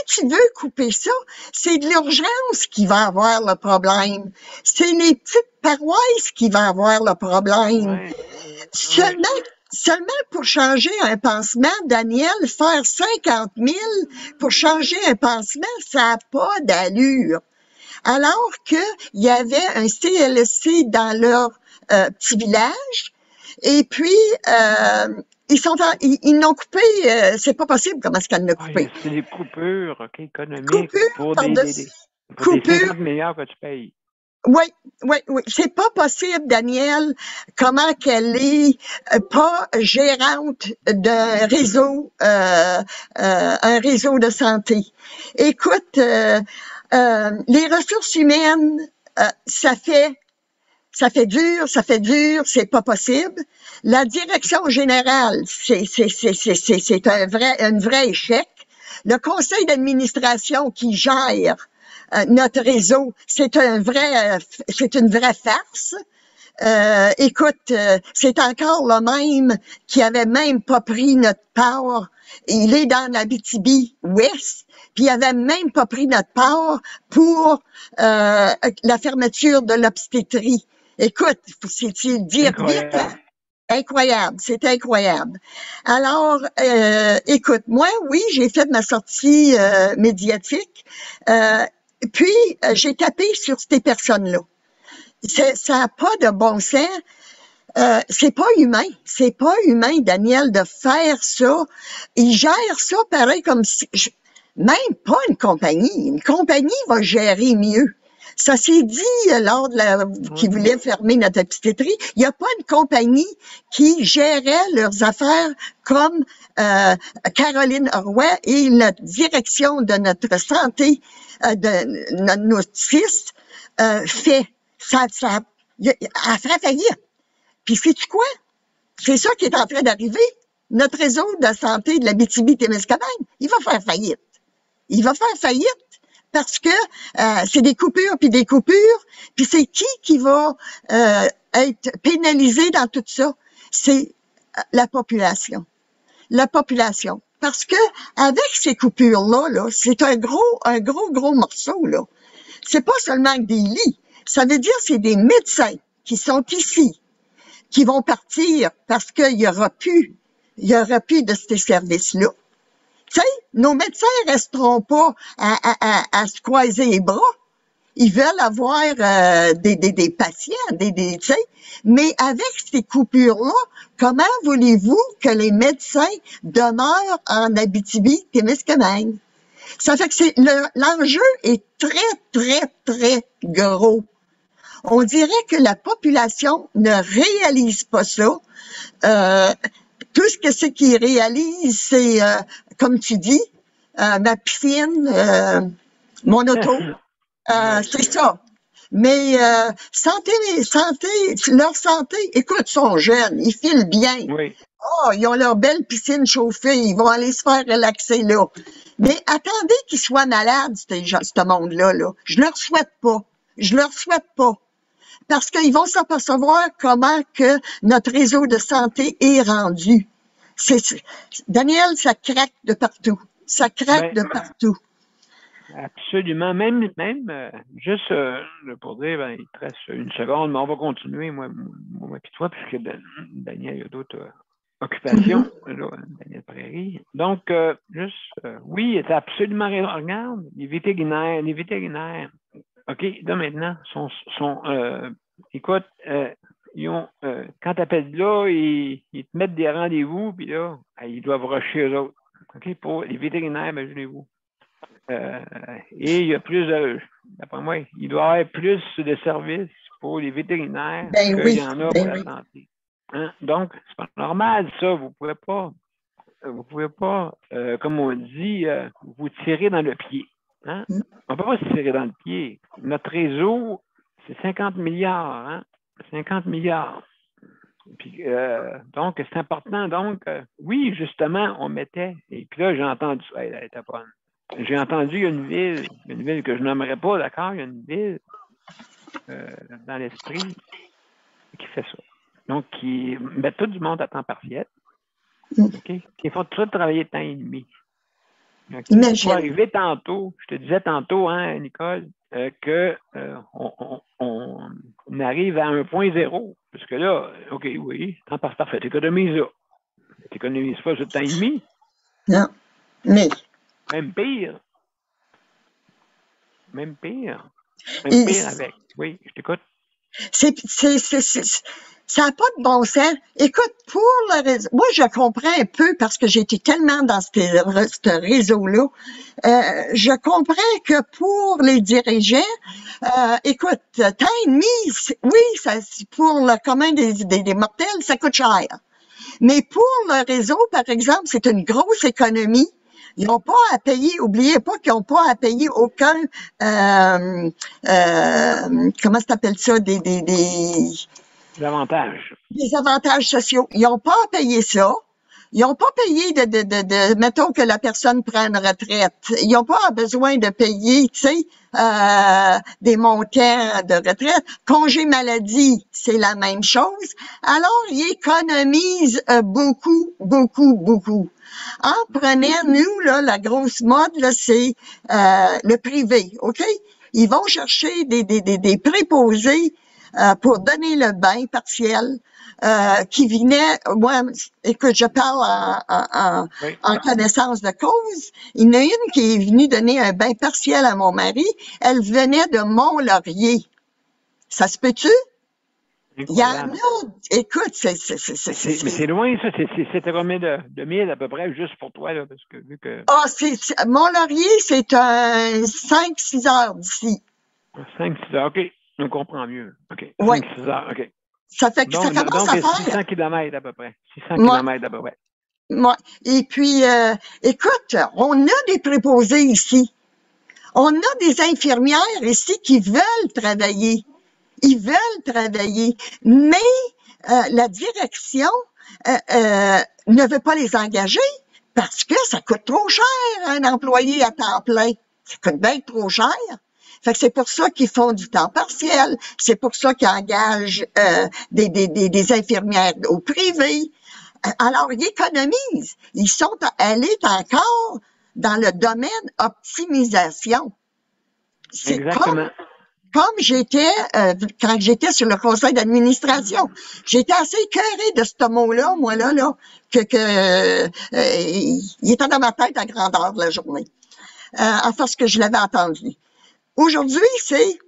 tu veux couper ça, c'est de l'urgence qui va avoir le problème. C'est les petites paroisses qui vont avoir le problème. Seulement pour changer un pansement, Daniel, faire 50 000 pour changer un pansement, ça n'a pas d'allure. Alors que il y avait un CLSC dans leur petit village, et puis ils n'ont coupé, c'est pas possible comment est-ce qu'elle l'a coupé. C'est des coupures économiques pour des 50 milliards que tu payes. Oui. C'est pas possible, Daniel, comment qu'elle est pas gérante d'un réseau, un réseau de santé. Écoute, les ressources humaines, ça fait dur, c'est pas possible. La direction générale, c'est un vrai échec. Le conseil d'administration qui gère notre réseau, c'est une vraie farce. Écoute, c'est encore le même qui avait même pas pris notre part. Il est dans l'Abitibi-Ouest, puis il avait même pas pris notre part pour la fermeture de l'obstétrie. Écoute, faut-il dire vite, hein? Incroyable, c'est incroyable. Alors, écoute, moi, oui, j'ai fait ma sortie médiatique, puis j'ai tapé sur ces personnes-là. Ça n'a pas de bon sens. C'est pas humain, Daniel, de faire ça. Ils gèrent ça pareil comme si, même pas une compagnie. Une compagnie va gérer mieux. Ça s'est dit lors de qui voulait fermer notre obstétrie. Il n'y a pas une compagnie qui gérait leurs affaires comme Caroline Roy et la direction de notre santé, de notre fils fait. Ça a fait faillite. Puis sais-tu quoi? C'est ça qui est en train d'arriver. Notre réseau de santé de l'Abitibi-Témiscamingue, il va faire faillite. Il va faire faillite parce que c'est des coupures, puis c'est qui va être pénalisé dans tout ça? C'est la population. La population. Parce que avec ces coupures-là, c'est un gros morceau, là. C'est pas seulement des lits. Ça veut dire c'est des médecins qui sont ici, qui vont partir parce qu'il y aura plus il y aura plus de ces services-là. Tu sais, nos médecins resteront pas à se croiser les bras. Ils veulent avoir des patients, tu sais. Mais avec ces coupures-là, comment voulez-vous que les médecins demeurent en Abitibi-Témiscamingue? Ça fait que l'enjeu est très, très, très gros. On dirait que la population ne réalise pas ça. Tout ce que c'est qu'ils réalisent, c'est, comme tu dis, ma piscine, mon auto. C'est ça. Mais leur santé, écoute, ils sont jeunes, ils filent bien. Oui. Oh, ils ont leur belle piscine chauffée, ils vont aller se faire relaxer là. Mais attendez qu'ils soient malades, ce monde-là. Là. Je leur souhaite pas. Je leur souhaite pas. Parce qu'ils vont s'apercevoir comment que notre réseau de santé est rendu. Daniel, ça craque de partout. Ça craque de partout. Absolument. Même juste pour dire, il te reste une seconde, mais on va continuer, moi puis toi, puisque Daniel, il y a d'autres occupations, là, Daniel Prairie. Donc, oui, tu as absolument raison. Regarde, les vétérinaires, OK, là maintenant, écoute, ils ont, quand tu appelles là, ils te mettent des rendez-vous, puis là, ils doivent rusher eux autres. OK, pour les vétérinaires, imaginez-vous. Et il y a d'après moi, il doit y avoir plus de services pour les vétérinaires qu'il y en a pour la santé. Hein? Donc, c'est pas normal, ça. Vous pouvez pas, comme on dit, vous tirer dans le pied. Hein? On peut pas se tirer dans le pied. Notre réseau, c'est 50 milliards. Hein? 50 milliards. Puis, donc, c'est important. Donc, oui, justement, on mettait. Et puis là, j'ai entendu ça. Elle était bonne. J'ai entendu, il y a une ville que je n'aimerais pas, d'accord? Il y a une ville dans l'esprit qui fait ça. Donc, qui met tout du monde à temps partiel. OK? Qui font tout travailler temps et demi. Okay? Pour arriver tantôt, je te disais tantôt, hein, Nicole, on arrive à 1.0. Parce que là, OK, oui, temps parfait, t'économises là. T'économises pas sur temps et demi. Non, mais... Même pire avec. Oui, je t'écoute. Ça n'a pas de bon sens. Écoute, pour le réseau, moi, je comprends un peu parce que j'étais tellement dans ce réseau-là. Je comprends que pour les dirigeants, écoute, temps et demi, oui, pour le commun des mortels, ça coûte cher. Mais pour le réseau, par exemple, c'est une grosse économie. Ils n'ont pas à payer, oubliez pas qu'ils n'ont pas à payer aucun, comment ça s'appelle ça, des avantages. Des avantages sociaux. Ils n'ont pas à payer ça. Ils n'ont pas payé mettons que la personne prenne une retraite. Ils n'ont pas besoin de payer, tu sais, des montants de retraite. Congé maladie, c'est la même chose. Alors, ils économisent beaucoup, beaucoup, beaucoup. Prenez, nous, là, la grosse mode, là, c'est le privé, OK? Ils vont chercher des préposés pour donner le bain partiel qui venait, moi, écoute, je parle en connaissance de cause. Il y en a une qui est venue donner un bain partiel à mon mari. Elle venait de Mont-Laurier. Ça se peut-tu? Il y en a, écoute, mais c'est loin, ça. C'était combien de milles à peu près, juste pour toi, là, parce que vu que... Mont-Laurier, c'est un 5-6 heures d'ici. 5-6 heures, OK. On comprend mieux. OK. 5-6 heures, OK. Ça fait que ça commence à faire. 600 km à peu près. 600 km à peu près. Ouais. Et puis, écoute, on a des préposés ici. On a des infirmières ici qui veulent travailler. Ils veulent travailler. Mais la direction ne veut pas les engager parce que ça coûte trop cher, un employé à temps plein. Ça coûte bien trop cher. Fait que c'est pour ça qu'ils font du temps partiel. C'est pour ça qu'ils engagent des infirmières au privé. Alors, ils économisent. Elle est encore dans le domaine optimisation. Exactement. comme quand j'étais sur le conseil d'administration, j'étais assez écœurée de ce mot-là, moi, là, il était dans ma tête à grandeur de la journée, à force que je l'avais entendu. Aujourd'hui, c'est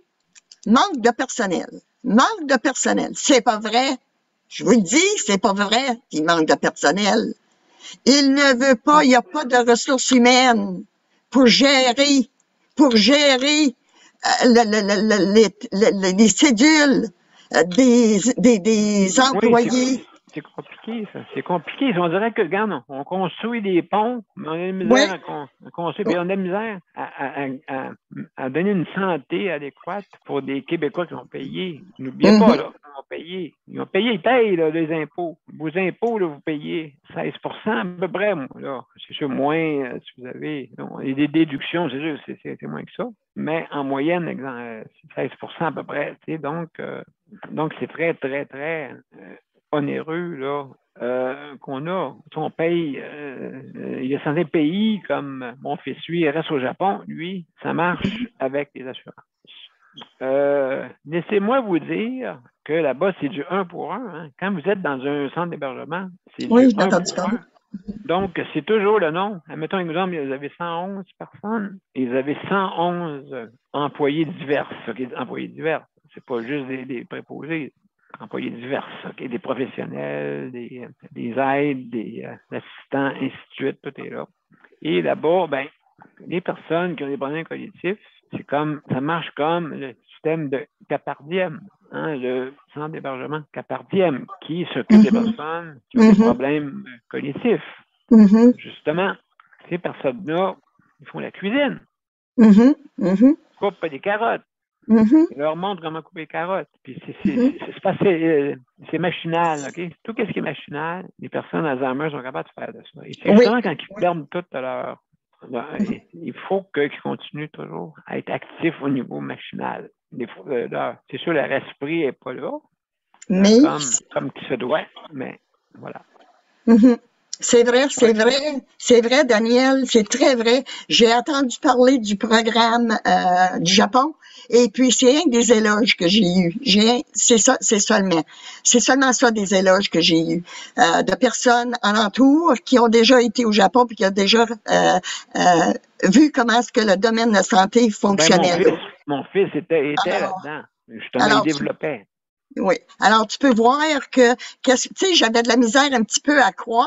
manque de personnel. Manque de personnel. C'est pas vrai. Je vous le dis, c'est pas vrai qu'il manque de personnel. Il ne veut pas, il n'y a pas de ressources humaines pour gérer les cédules des employés. Oui, c'est compliqué, ça. C'est compliqué. On dirait que, regarde, on construit des ponts, mais on a de la misère à construire, puis on a de la misère à donner une santé adéquate pour des Québécois qui ont payé. N'oubliez pas, là, ils ont payé. Ils payent, là, les impôts. Vos impôts, là, vous payez 16 à peu près, moi, là. C'est sûr, moins, si vous avez des déductions, c'est sûr, c'est moins que ça. Mais en moyenne, exemple, c'est 16 à peu près, tu sais, donc c'est très, très, très onéreux, là, qu'on a. On paye, il y a certains pays, comme mon fils, lui, il reste au Japon, lui, ça marche avec les assurances. Laissez-moi vous dire que là-bas, c'est du 1 pour 1. Hein. Quand vous êtes dans un centre d'hébergement, c'est du 1 pour 1. Donc, c'est toujours le nom. Admettons, exemple, vous avez 111 personnes et vous avez 111 employés divers. Okay? Employés divers, c'est pas juste des préposés. Employés divers, okay? Des professionnels, des aides, des assistants, ainsi de suite, tout est là. Et là-bas, ben, les personnes qui ont des problèmes cognitifs, ça marche comme le système de Capardiem, hein, le centre d'hébergement Capardiem, qui s'occupe des personnes qui ont des problèmes cognitifs. Justement, ces personnes-là, ils font la cuisine. Ils coupent des carottes. Ils leur montrent comment couper les carottes. Puis c'est machinal, OK? Tout ce qui est machinal, les personnes Alzheimer sont capables de faire de ça. Et c'est justement quand ils perdent tout leur... Il faut qu'ils continuent toujours à être actifs au niveau machinal. C'est sûr, leur esprit n'est pas là, mais comme qu'il se doit, mais voilà. C'est vrai, Daniel, c'est très vrai. J'ai entendu parler du programme du Japon, et puis c'est un des éloges que j'ai eu. C'est seulement ça des éloges que j'ai eu de personnes alentour qui ont déjà été au Japon puis qui ont déjà vu comment est-ce que le domaine de la santé fonctionnait. Ben, mon fils était là-dedans. Justement, il développait. Oui. Alors, tu peux voir que tu sais, j'avais de la misère un petit peu à croire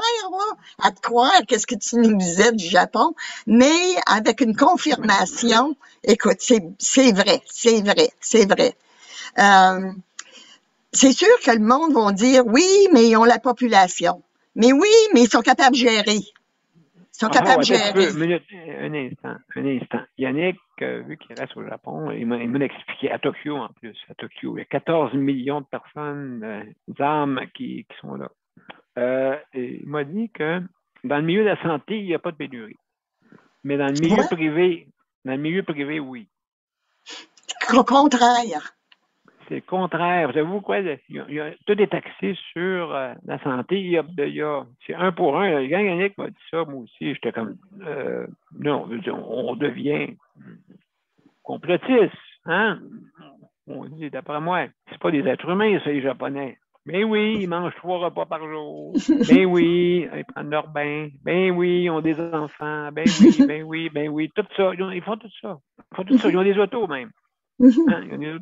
qu'est-ce que tu nous disais du Japon, mais avec une confirmation, écoute, c'est vrai. C'est sûr que le monde va dire, oui, mais ils ont la population. Mais oui, mais ils sont capables de gérer. Un instant. Yannick, vu qu'il reste au Japon, il m'a expliqué, à Tokyo en plus, il y a 14 millions de personnes, d'âmes qui sont là. Et il m'a dit que dans le milieu de la santé, il n'y a pas de pénurie. Mais dans le milieu privé, oui. Au contraire. C'est le contraire. Vous savez quoi? Tout est axé sur la santé. C'est 1 pour 1. Quand Yannick m'a dit ça, moi aussi, j'étais comme non, on devient complotiste. Hein? On dit, d'après moi, c'est pas des êtres humains, ça, les Japonais. Ben oui, ils mangent 3 repas par jour. Ben oui, ils prennent leur bain. Ben oui, ils ont des enfants. Ben oui. Tout ça. Ils font tout ça. Ils ont des autos même. Hein, il y a des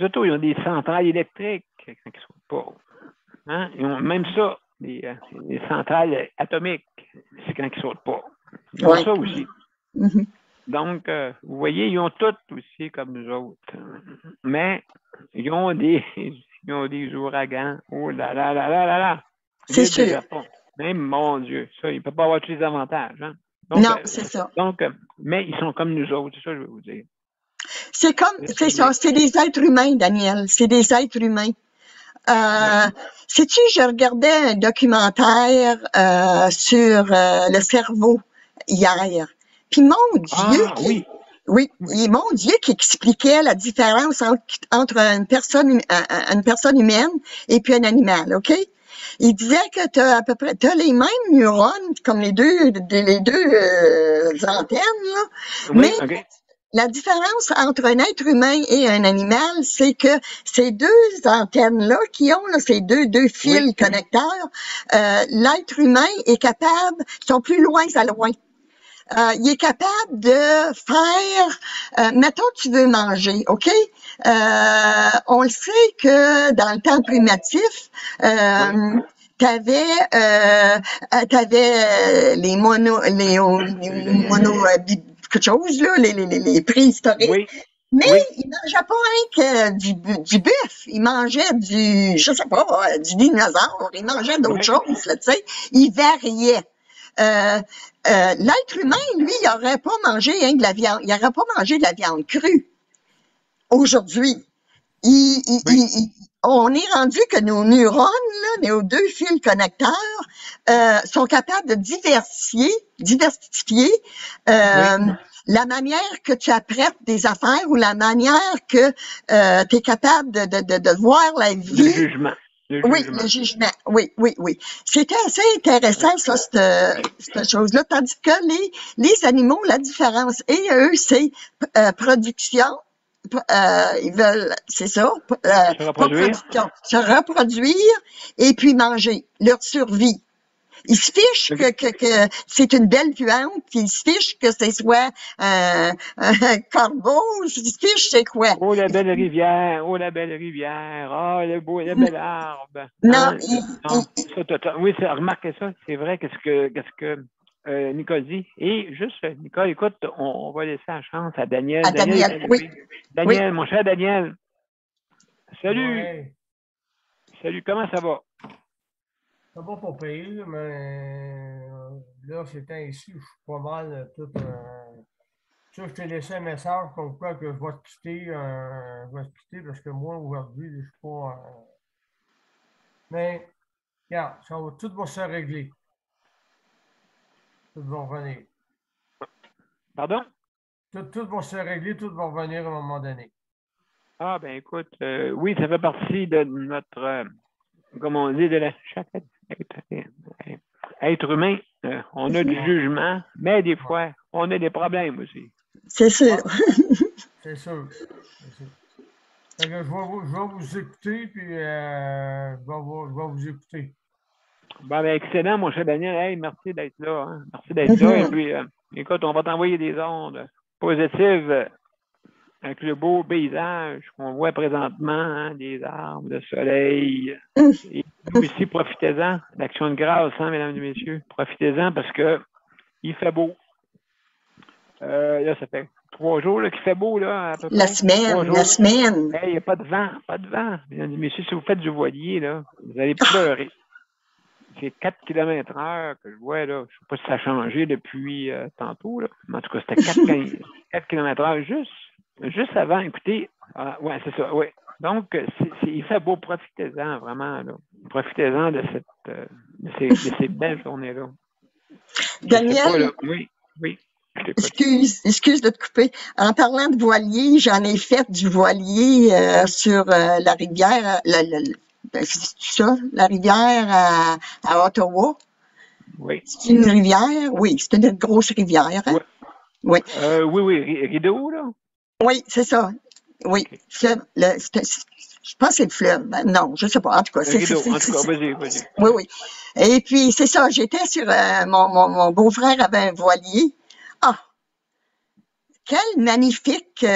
autos, ils ont des centrales électriques quand ils sont pas. Hein, ils ont même ça, des centrales atomiques, c'est quand ils sautent pas. Ils ont ça aussi. Donc, vous voyez, ils ont tout aussi comme nous autres. Mais ils ont des ouragans. Oh là là là là là là. C'est sûr. Même, mon Dieu, ça, il ne peut pas avoir tous les avantages. Hein? Donc, non, c'est ça. Donc, mais ils sont comme nous autres, c'est ça que je veux vous dire. C'est ça, c'est des êtres humains, Daniel, c'est des êtres humains. Sais-tu, je regardais un documentaire sur le cerveau hier, puis mon Dieu, mon Dieu, qui expliquait la différence entre une personne humaine et puis un animal, OK? Il disait que t'as les mêmes neurones comme les deux antennes, là, mais La différence entre un être humain et un animal, c'est que ces deux antennes-là qui ont là, ces deux fils connecteurs, l'être humain est capable, sont plus loin à loin. Il est capable de faire, mettons tu veux manger, OK? On le sait que dans le temps primitif, t'avais les quelque chose, là, les préhistoriques. Oui. Mais il mangeait pas rien que du bœuf. Il mangeait je sais pas, du dinosaure. Il mangeait d'autres choses, là, tu sais. Il variait. L'être humain, lui, il n'aurait pas mangé rien de la viande. Il n'aurait pas mangé de la viande crue. Aujourd'hui, on est rendu que nos neurones, là, nos deux fils connecteurs, sont capables de diversifier la manière que tu apprêtes des affaires ou la manière que tu es capable de voir la vie. Le jugement. Le jugement. Oui. C'était assez intéressant, ça, cette chose-là. Tandis que les animaux, la différence, et eux, c'est production. Ils veulent, c'est ça, se reproduire et puis manger, leur survie. Ils se fichent que c'est une belle puante, puis ils se fichent que ce soit un corbeau, ils se fichent c'est quoi. Oh, la belle rivière, oh, la bel arbre. Non, oui, remarquez ça, c'est vrai, qu'est-ce que Nicole dit. Et juste, Nicole, écoute, on va laisser la chance à Daniel. Daniel, mon cher Daniel. Salut. Ouais. Salut, comment ça va? Ça va pas pire, mais là, ces temps-ci, je suis pas mal tout. Ça, je t'ai laissé un message comme quoi que je vais te quitter, parce que moi, aujourd'hui, je suis pas. Mais, regarde, tout va se régler. Tout va revenir. Pardon? Tout va se régler, tout va revenir à un moment donné. Ah, ben écoute, oui, ça fait partie de notre, comme on dit, de chaque être humain. On a du jugement, mais des fois, on a des problèmes aussi. C'est sûr. C'est sûr. Fait que je vais vous écouter, puis je vais vous écouter. Ben, excellent, mon cher Daniel. Hey, merci d'être là. Hein. Merci d'être là. Et puis, écoute, on va t'envoyer des ondes positives avec le beau paysage qu'on voit présentement, hein, des arbres, le soleil. Et nous ici, profitez-en. L'action de grâce, hein, mesdames et messieurs. Profitez-en parce que il fait beau. Là, ça fait 3 jours qu'il fait beau, là, à peu près. La semaine. Hey, il n'y a pas de vent. Mesdames et messieurs, si vous faites du voilier, là, vous allez pleurer. C'est 4 km/h que je vois, là. Je ne sais pas si ça a changé depuis tantôt, là. Mais en tout cas, c'était 4 km/h juste avant. Écoutez, ouais, c'est ça, oui. Donc, il fait beau, profitez-en, vraiment, là. Profitez-en de ces belles journées-là. Daniel, oui. Excuse de te couper. En parlant de voilier, j'en ai fait du voilier sur la rivière, la rivière à Ottawa. Oui. C'est une rivière? Oui, c'est une grosse rivière. Hein? Oui. Oui, Rideau, là? Oui, c'est ça. Oui. Okay. Je pense que c'est le fleuve. Non, je ne sais pas. En tout cas, c'est Rideau. En tout cas, vas-y. Oui. Et puis, c'est ça. J'étais sur mon beau-frère avait un voilier. Ah! Quelle magnifique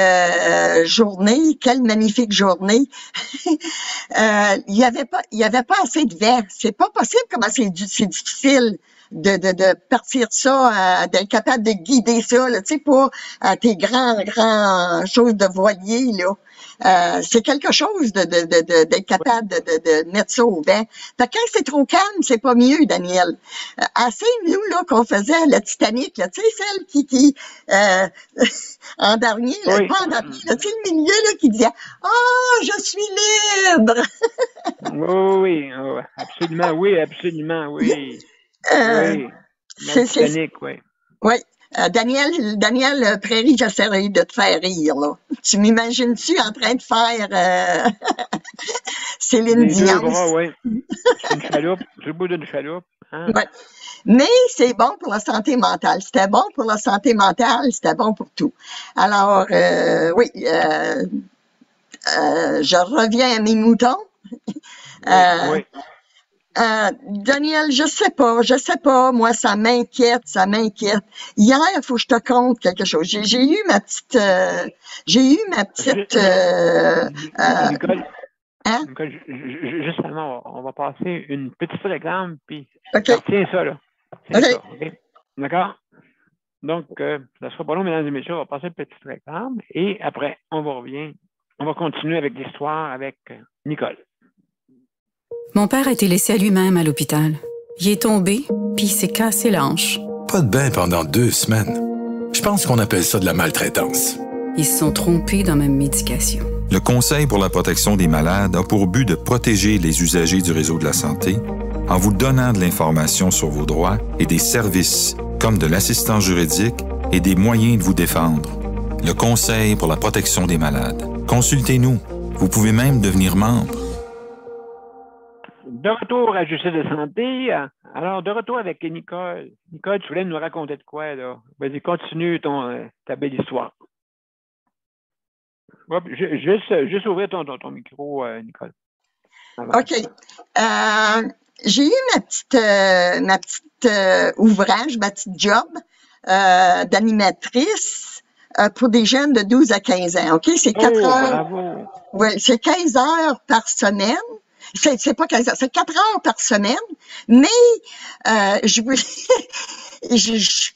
journée, quelle magnifique journée. Il y avait pas assez de vent. C'est pas possible comment c'est difficile de partir ça, d'être capable de guider ça, là, tu sais, pour tes grands choses de voilier, là. C'est quelque chose d'être capable de mettre ça au vent. Fait que quand c'est trop calme, c'est pas mieux, Daniel. Assez, nous, là, qu'on faisait le Titanic, là, tu sais, celle qui en dernier, là, oui. Pas en dernier, là, tu sais, le milieu, là, qui disait « Oh, je suis libre! » Oui, absolument, oui. Oui. Titanic, oui. Oui. Daniel Prairie, j'essaierai de te faire rire, là. Tu m'imagines-tu en train de faire Céline Dion? Oui. C'est une chaloupe, c'est le bout d'une chaloupe. Hein? Ouais. Mais c'est bon pour la santé mentale. C'était bon pour la santé mentale, c'était bon pour tout. Alors, oui, je reviens à mes moutons. Oui. Daniel, je sais pas, moi, ça m'inquiète. Hier, il faut que je te conte quelque chose. J'ai eu ma petite, Nicole, hein? Nicole, justement, on va passer une petite réclame, puis OK. tiens ça, là. Tiens OK. ça, OK? D'accord? Donc, ça sera pas long, mesdames et messieurs, on va passer une petite réclame, et après, on va continuer avec l'histoire avec Nicole. Mon père a été laissé à lui-même à l'hôpital. Il est tombé, puis il s'est cassé la hanche. Pas de bain pendant 2 semaines. Je pense qu'on appelle ça de la maltraitance. Ils se sont trompés dans ma médication. Le Conseil pour la protection des malades a pour but de protéger les usagers du réseau de la santé en vous donnant de l'information sur vos droits et des services comme de l'assistance juridique et des moyens de vous défendre. Le Conseil pour la protection des malades. Consultez-nous. Vous pouvez même devenir membre. De retour à Justice de santé. Alors, de retour avec Nicole. Nicole, tu voulais nous raconter de quoi, là? Vas-y, continue ta belle histoire. Hop, juste ouvrir ton micro, Nicole. Avant. OK. J'ai eu ma petite ouvrage, ma petite job d'animatrice pour des jeunes de 12 à 15 ans. OK? C'est 4 heures. Bravo. Ouais, c'est 15 heures par semaine. C'est pas 15 heures, c'est 4 heures par semaine. Mais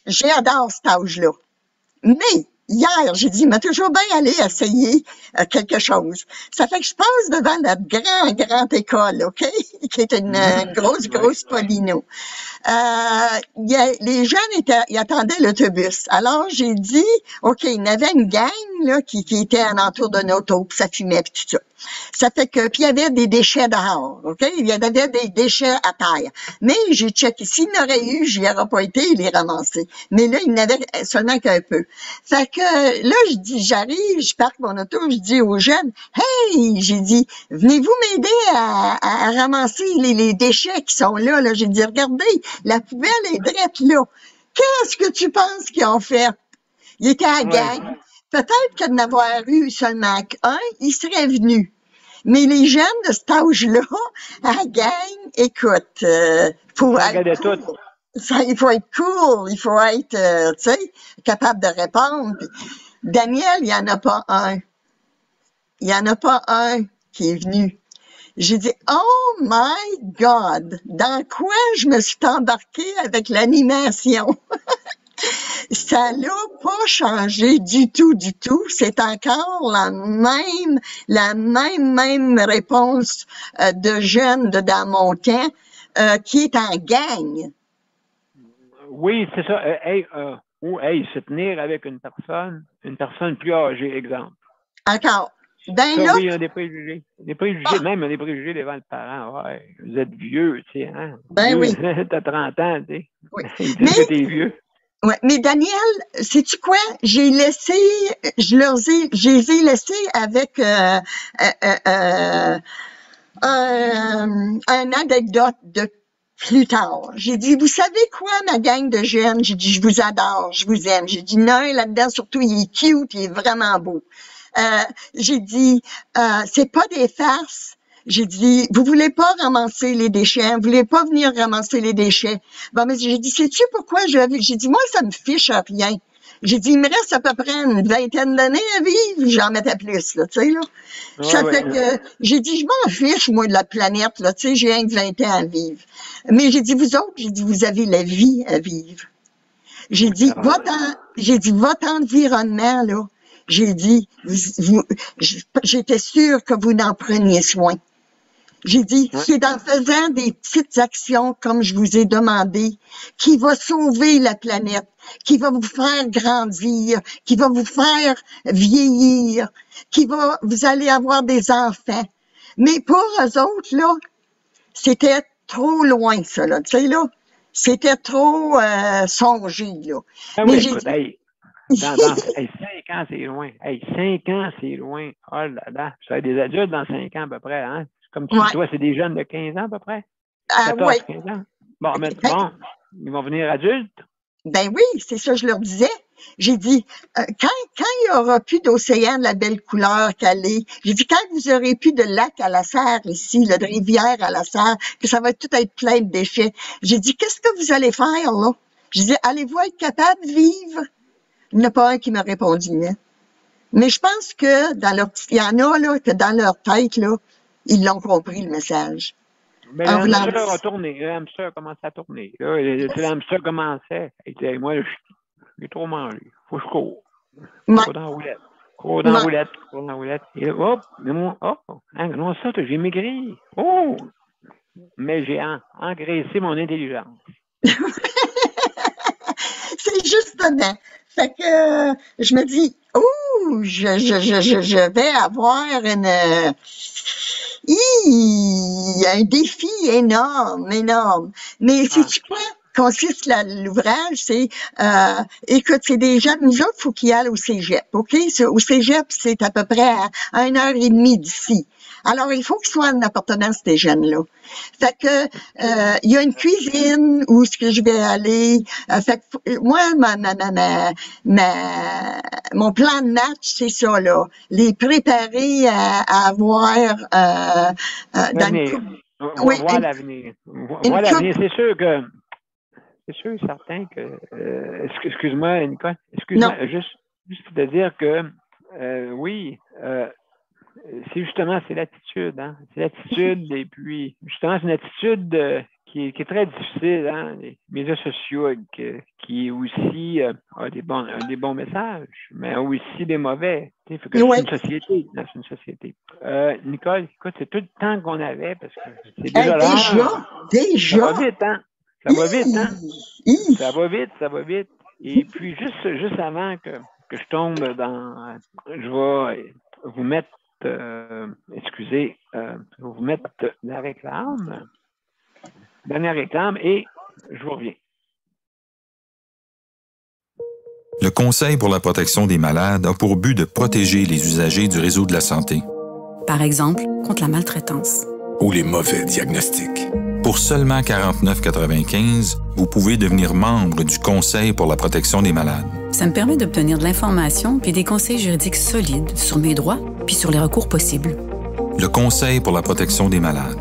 j'adore cet âge-là. Mais hier, j'ai dit, il m'a toujours bien allé essayer quelque chose. Ça fait que je passe devant notre grande école, OK? Qui est une grosse Paulino. Les jeunes ils attendaient l'autobus. Alors, j'ai dit, OK, il y avait une gang, là, qui était alentour de notre auto, puis ça fumait, puis tout ça. Ça fait que, puis il y avait des déchets dehors, OK? Il y avait des déchets à terre. Mais j'ai checké. S'il y en aurait eu, j'y aurais pas été les ramasser. Mais là, il n'y en avait seulement qu'un peu. Fait que, là, je dis, j'arrive, je parque mon auto, je dis aux jeunes, hey, j'ai dit, venez-vous m'aider à ramasser les déchets qui sont là, là. J'ai dit, regardez, la poubelle est drette là. Qu'est-ce que tu penses qu'ils ont fait? Ils étaient à la gang. Peut-être qu'en avoir eu seulement un, ils seraient venus. Mais les jeunes de cet âge-là, à la gang, écoute, il faut être cool, il faut être, tu sais, capable de répondre. Puis, Daniel, il n'y en a pas un. Il n'y en a pas un qui est venu. J'ai dit, oh my God, dans quoi je me suis embarquée avec l'animation? Ça n'a pas changé du tout. C'est encore la même réponse de jeunes de dans mon temps qui est en gang. Oui, c'est ça. Ou se tenir avec une personne plus âgée, exemple. Encore. Ben ça, là, oui, il y a des préjugés. Même des préjugés devant le parent. Ouais, vous êtes vieux, tu sais, hein? Ben vieux, oui. T'as 30 ans, tu sais. Oui. Ils disent que t'es vieux. Ouais, mais Daniel, sais-tu quoi? Je les ai laissés avec une anecdote de plus tard. J'ai dit, vous savez quoi, ma gang de jeunes? J'ai dit, je vous adore, je vous aime. J'ai dit, non, là-dedans, surtout, il est cute, il est vraiment beau. J'ai dit, c'est pas des farces. J'ai dit, vous voulez pas ramasser les déchets, vous voulez pas venir ramasser les déchets. Bon, mais j'ai dit, sais-tu pourquoi j'ai dit, moi, ça me fiche à rien. J'ai dit, il me reste à peu près une vingtaine d'années à vivre, j'en mettais plus, là, tu sais, là. Ça fait que, j'ai dit, je m'en fiche, moi, de la planète, là, tu sais, j'ai rien que 20 ans à vivre. Mais j'ai dit, vous autres, vous avez la vie à vivre. J'ai dit, votre environnement, là, j'ai dit, j'étais sûre que vous n'en preniez soin. J'ai dit, c'est en faisant des petites actions comme je vous ai demandé qui va sauver la planète, qui va vous faire grandir, qui va vous faire vieillir, vous allez avoir des enfants. Mais pour eux autres, là, c'était trop loin, ça, là, tu sais, là. C'était trop songé, là. Ah oui, écoute, dans 5 ans, c'est loin. 5 ans, c'est loin. Oh là là. Ça va être des adultes dans 5 ans à peu près, hein? Comme toi, c'est des jeunes de 15 ans à peu près? 14, 15 ans. Bon, mais bon. Ils vont venir adultes? Ben oui, c'est ça, je leur disais. J'ai dit, quand il y aura plus d'océan de la belle couleur qu'elle est, j'ai dit, quand vous aurez plus de lac à la serre ici, là, de rivière à la serre, que ça va tout être plein de déchets, j'ai dit, qu'est-ce que vous allez faire, là? J'ai dit, allez-vous être capable de vivre? Il n'y en a pas un qui m'a répondu, hein. Mais je pense que il y en a, là, que dans leur tête, là, ils l'ont compris, le message. Mais l'hamster a tourné. Le hamster a commencé à tourner. Là, le hamster commençait. Il disait, moi, j'ai trop mangé. Faut que je cours. Cours dans la roulette. Cours dans la roulette. Cours dans la roulette. Et hop, mais moi, hein, non, ça, j'ai maigri. Oh! Mais j'ai engraissé mon intelligence. C'est justement. Fait que je me dis, je vais avoir un défi énorme. Mais sais-tu quoi? Consiste l'ouvrage, c'est, écoute, c'est des jeunes, nous autres, faut qu'ils aillent au cégep, OK? Au cégep, c'est à peu près à 1h30 d'ici. Alors, il faut qu'ils soient en appartenance, ces jeunes-là. Fait que, il y a une cuisine où est-ce que je vais aller. Fait que, moi, mon plan de match, c'est ça, là. Les préparer à avoir, dans une coupe. Oui, voir l'avenir. Voir l'avenir. C'est sûr et certain que, excuse-moi, Nicole, juste de dire que, oui, c'est justement, c'est l'attitude, hein. C'est l'attitude, et puis, justement, c'est une attitude qui est très difficile, hein. Les médias sociaux, qui aussi a des bons messages, mais a aussi des mauvais. C'est une société, c'est une société. Nicole, écoute, c'est tout le temps qu'on avait, parce que c'est déjà déjà. Ça va vite, hein. Ça va vite, hein? Ça va vite. Et puis, juste avant que je tombe dans... Je vais vous mettre... je vais vous mettre la réclame. Dernière réclame, et je vous reviens. Le Conseil pour la protection des malades a pour but de protéger les usagers du réseau de la santé. Par exemple, contre la maltraitance. Ou les mauvais diagnostics. Pour seulement 49,95 $, vous pouvez devenir membre du Conseil pour la protection des malades. Ça me permet d'obtenir de l'information puis des conseils juridiques solides sur mes droits puis sur les recours possibles. Le Conseil pour la protection des malades.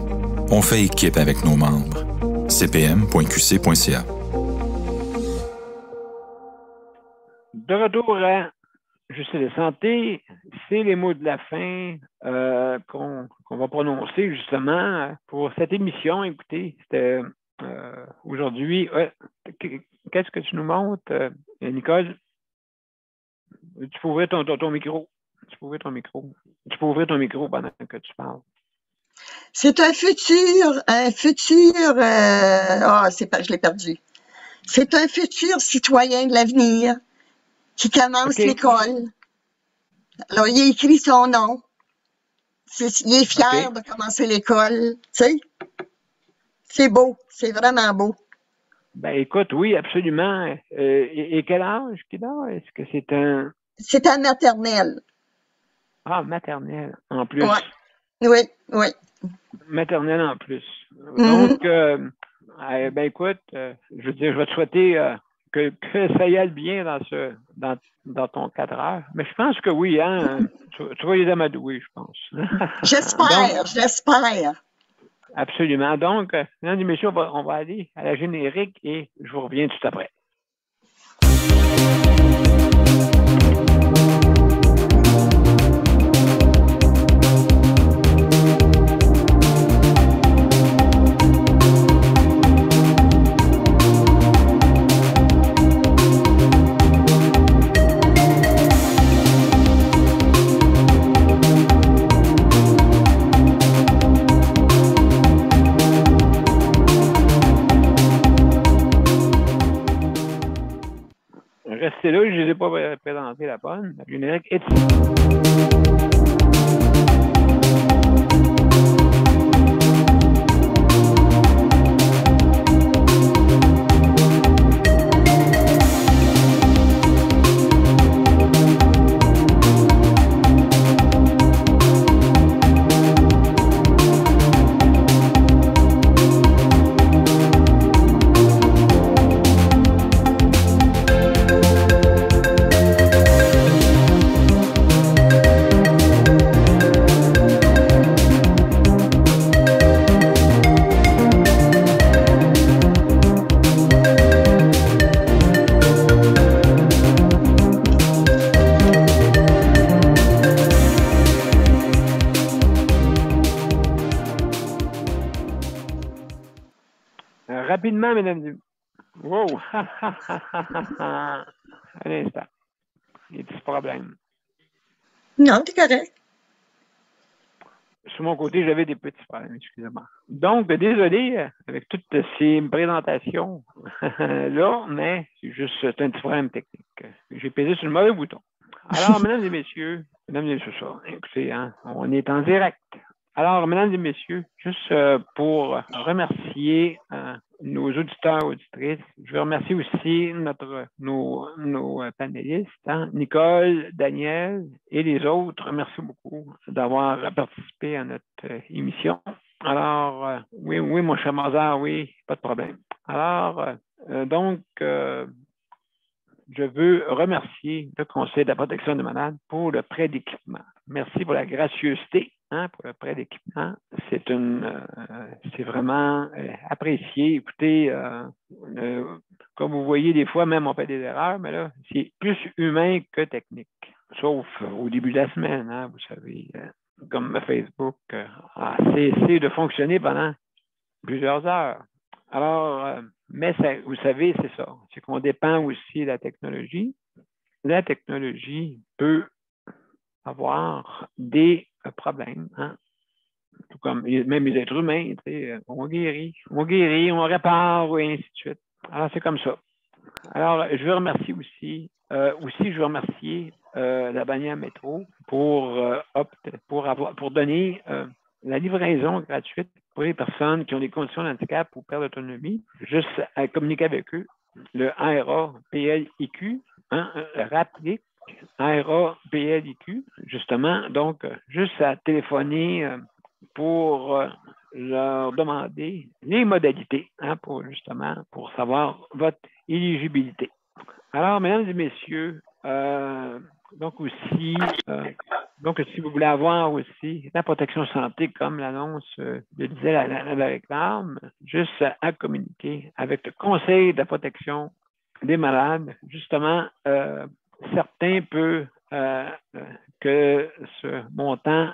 On fait équipe avec nos membres. cpm.qc.ca. De retour à Justice et Santé, c'est les mots de la fin qu'on va prononcer justement pour cette émission. Écoutez, c'était aujourd'hui. Qu'est-ce que tu nous montres, Nicole? Tu peux ouvrir ton micro. Tu peux ouvrir ton micro pendant que tu parles. C'est un futur, je l'ai perdu. C'est un futur citoyen de l'avenir qui commence l'école. Alors, il a écrit son nom. Il est fier de commencer l'école. Tu sais? C'est beau. C'est vraiment beau. Ben, écoute, oui, absolument. Et quel âge qu'il a? Est-ce que c'est un... C'est un maternelle. Ah, maternelle, en plus. Ouais. Oui. Maternelle en plus. Donc, ben écoute, je veux dire, je vais te souhaiter que ça y aille bien dans ton 4 heures. Mais je pense que oui, hein. Tu vas les amadouer, je pense. J'espère. Absolument. Donc, mesdames et messieurs, on va aller à la générique et je vous reviens tout après. Restez là, je ne les ai pas présenté la bonne. La générique est ici. rapidement, mesdames et... Wow! Un instant. Il y a des petits problèmes. Non, t'es correct. Sur mon côté, j'avais des petits problèmes, excusez-moi. Donc, désolé avec toutes ces présentations là, mais c'est un petit problème technique. J'ai pesé sur le mauvais bouton. Alors, mesdames et messieurs, écoutez, hein, on est en direct. Alors, mesdames et messieurs, juste pour remercier nos auditeurs, auditrices, je veux remercier aussi nos panélistes, hein, Nicole, Daniel et les autres. Merci beaucoup d'avoir participé à notre émission. Alors, oui, mon cher Mozart, oui, pas de problème. Alors, donc, je veux remercier le Conseil de la protection des malades pour le prêt d'équipement. Merci pour la gracieuseté, hein, pour le prêt d'équipement. C'est vraiment apprécié. Écoutez, comme vous voyez, des fois, même on fait des erreurs, mais là, c'est plus humain que technique. Sauf au début de la semaine, hein, vous savez, comme Facebook a cessé de fonctionner pendant plusieurs heures. Alors, mais ça, vous savez, c'est ça. C'est qu'on dépend aussi de la technologie. La technologie peut avoir des problèmes, hein? Tout comme même les êtres humains, on guérit, on répare, et ainsi de suite. Alors, c'est comme ça. Alors, je veux remercier aussi je veux remercier la bannière métro pour donner la livraison gratuite pour les personnes qui ont des conditions de handicap ou perte d'autonomie, juste à communiquer avec eux. Le ARA-PLIQ, hein, rapplique ARA-PLIQ, justement. Donc, juste à téléphoner pour leur demander les modalités, hein, pour savoir votre éligibilité. Alors, mesdames et messieurs, donc si vous voulez avoir aussi la protection santé, comme l'annonce le disait la réclame, juste à communiquer avec le Conseil de la protection des malades. Justement, certains peuvent que ce montant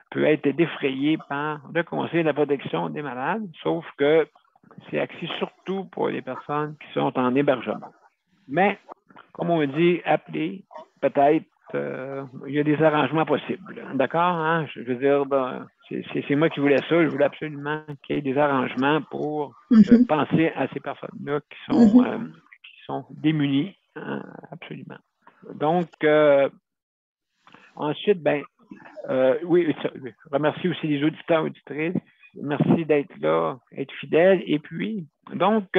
peut être défrayé par le Conseil de la protection des malades, sauf que c'est axé surtout pour les personnes qui sont en hébergement. Mais, comme on dit, appelez, peut-être, il y a des arrangements possibles. D'accord? Hein? Je veux dire, c'est moi qui voulais ça. Je voulais absolument qu'il y ait des arrangements pour penser à ces personnes-là qui sont démunies. Hein? Absolument. Donc, ensuite, oui, je remercie aussi les auditeurs et auditrices. Merci d'être là, être fidèles. Et puis, donc,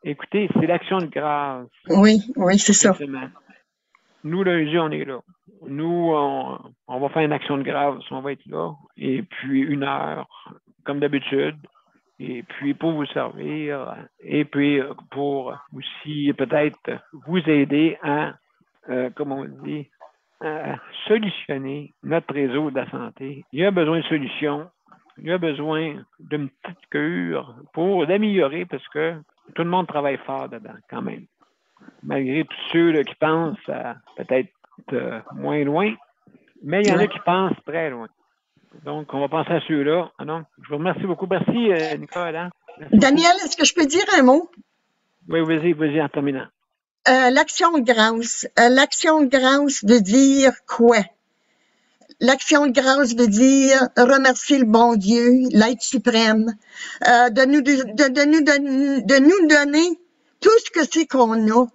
écoutez, c'est l'action de grâce. Oui, c'est ça. Nous, lundi, on est là. Nous, on va faire une action de grâce, on va être là. Et puis, 1 heure, comme d'habitude. Et puis, pour vous servir. Et puis, pour aussi peut-être vous aider à, comme on dit, à solutionner notre réseau de la santé. Il y a besoin de solutions. Il y a besoin d'une petite cure pour l'améliorer parce que tout le monde travaille fort dedans, quand même. Malgré tous ceux là, qui pensent peut-être moins loin, mais il y en a qui pensent très loin. Donc, on va penser à ceux-là. Donc, je vous remercie beaucoup. Merci, Nicole. Hein? Merci Daniel, est-ce que je peux dire un mot? Oui, vas-y, en terminant. L'action de grâce. L'action de grâce veut dire quoi? L'action de grâce veut dire remercier le bon Dieu, l'être suprême, de nous donner tout ce que c'est qu'on a,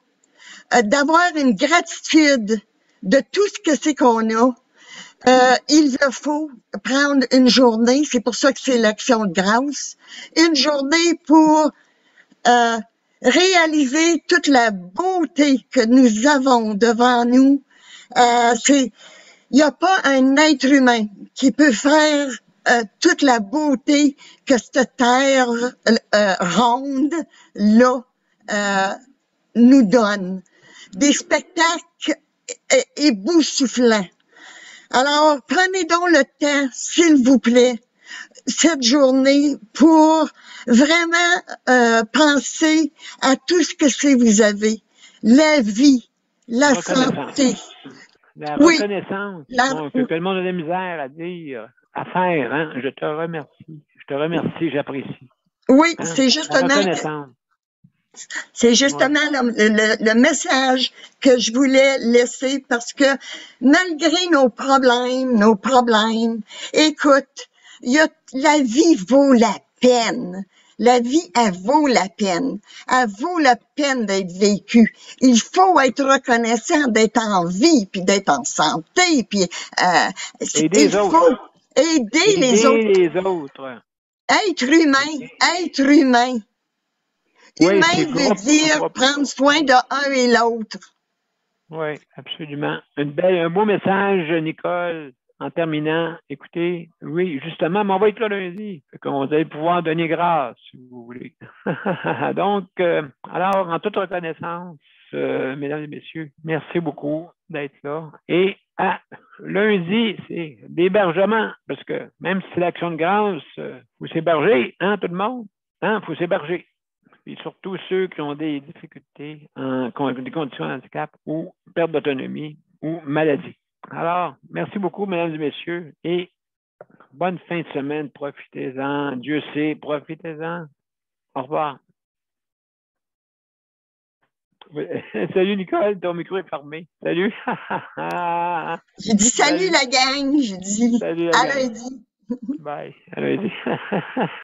d'avoir une gratitude de tout ce que c'est qu'on a. Il faut prendre une journée, c'est pour ça que c'est l'action de grâce, une journée pour réaliser toute la beauté que nous avons devant nous. Il n'y a pas un être humain qui peut faire toute la beauté que cette terre ronde là nous donne. Des spectacles éboussoufflants. Alors, prenez donc le temps, s'il vous plaît, cette journée pour vraiment penser à tout ce que c'est vous avez. La vie, la santé. La reconnaissance. Donc, que le monde a de la misère à dire, à faire. Hein? Je te remercie, j'apprécie. Oui, hein? c'est justement C'est justement le message que je voulais laisser parce que malgré nos problèmes, écoute, la vie vaut la peine. La vie, elle vaut la peine. Elle vaut la peine d'être vécue. Il faut être reconnaissant d'être en vie, puis d'être en santé, puis il faut aider les autres. Être humain. Oui, humain veut dire prendre soin de un et l'autre. Oui, absolument. Un beau message, Nicole. En terminant, écoutez, oui, justement, mais on va être là lundi. On va pouvoir donner grâce, si vous voulez. Donc, alors, en toute reconnaissance, mesdames et messieurs, merci beaucoup d'être là. Et lundi, c'est l'hébergement, parce que même si c'est l'action de grâce, faut s'héberger, hein, tout le monde? Hein, faut s'héberger. Et surtout ceux qui ont des difficultés, des conditions de handicap ou perte d'autonomie ou maladie. Alors, merci beaucoup, mesdames et messieurs, et bonne fin de semaine. Profitez-en. Dieu sait, profitez-en. Au revoir. Salut, Nicole, ton micro est fermé. Salut. J'ai dit salut la gang. J'ai dit salut, à lundi. Bye. À lundi.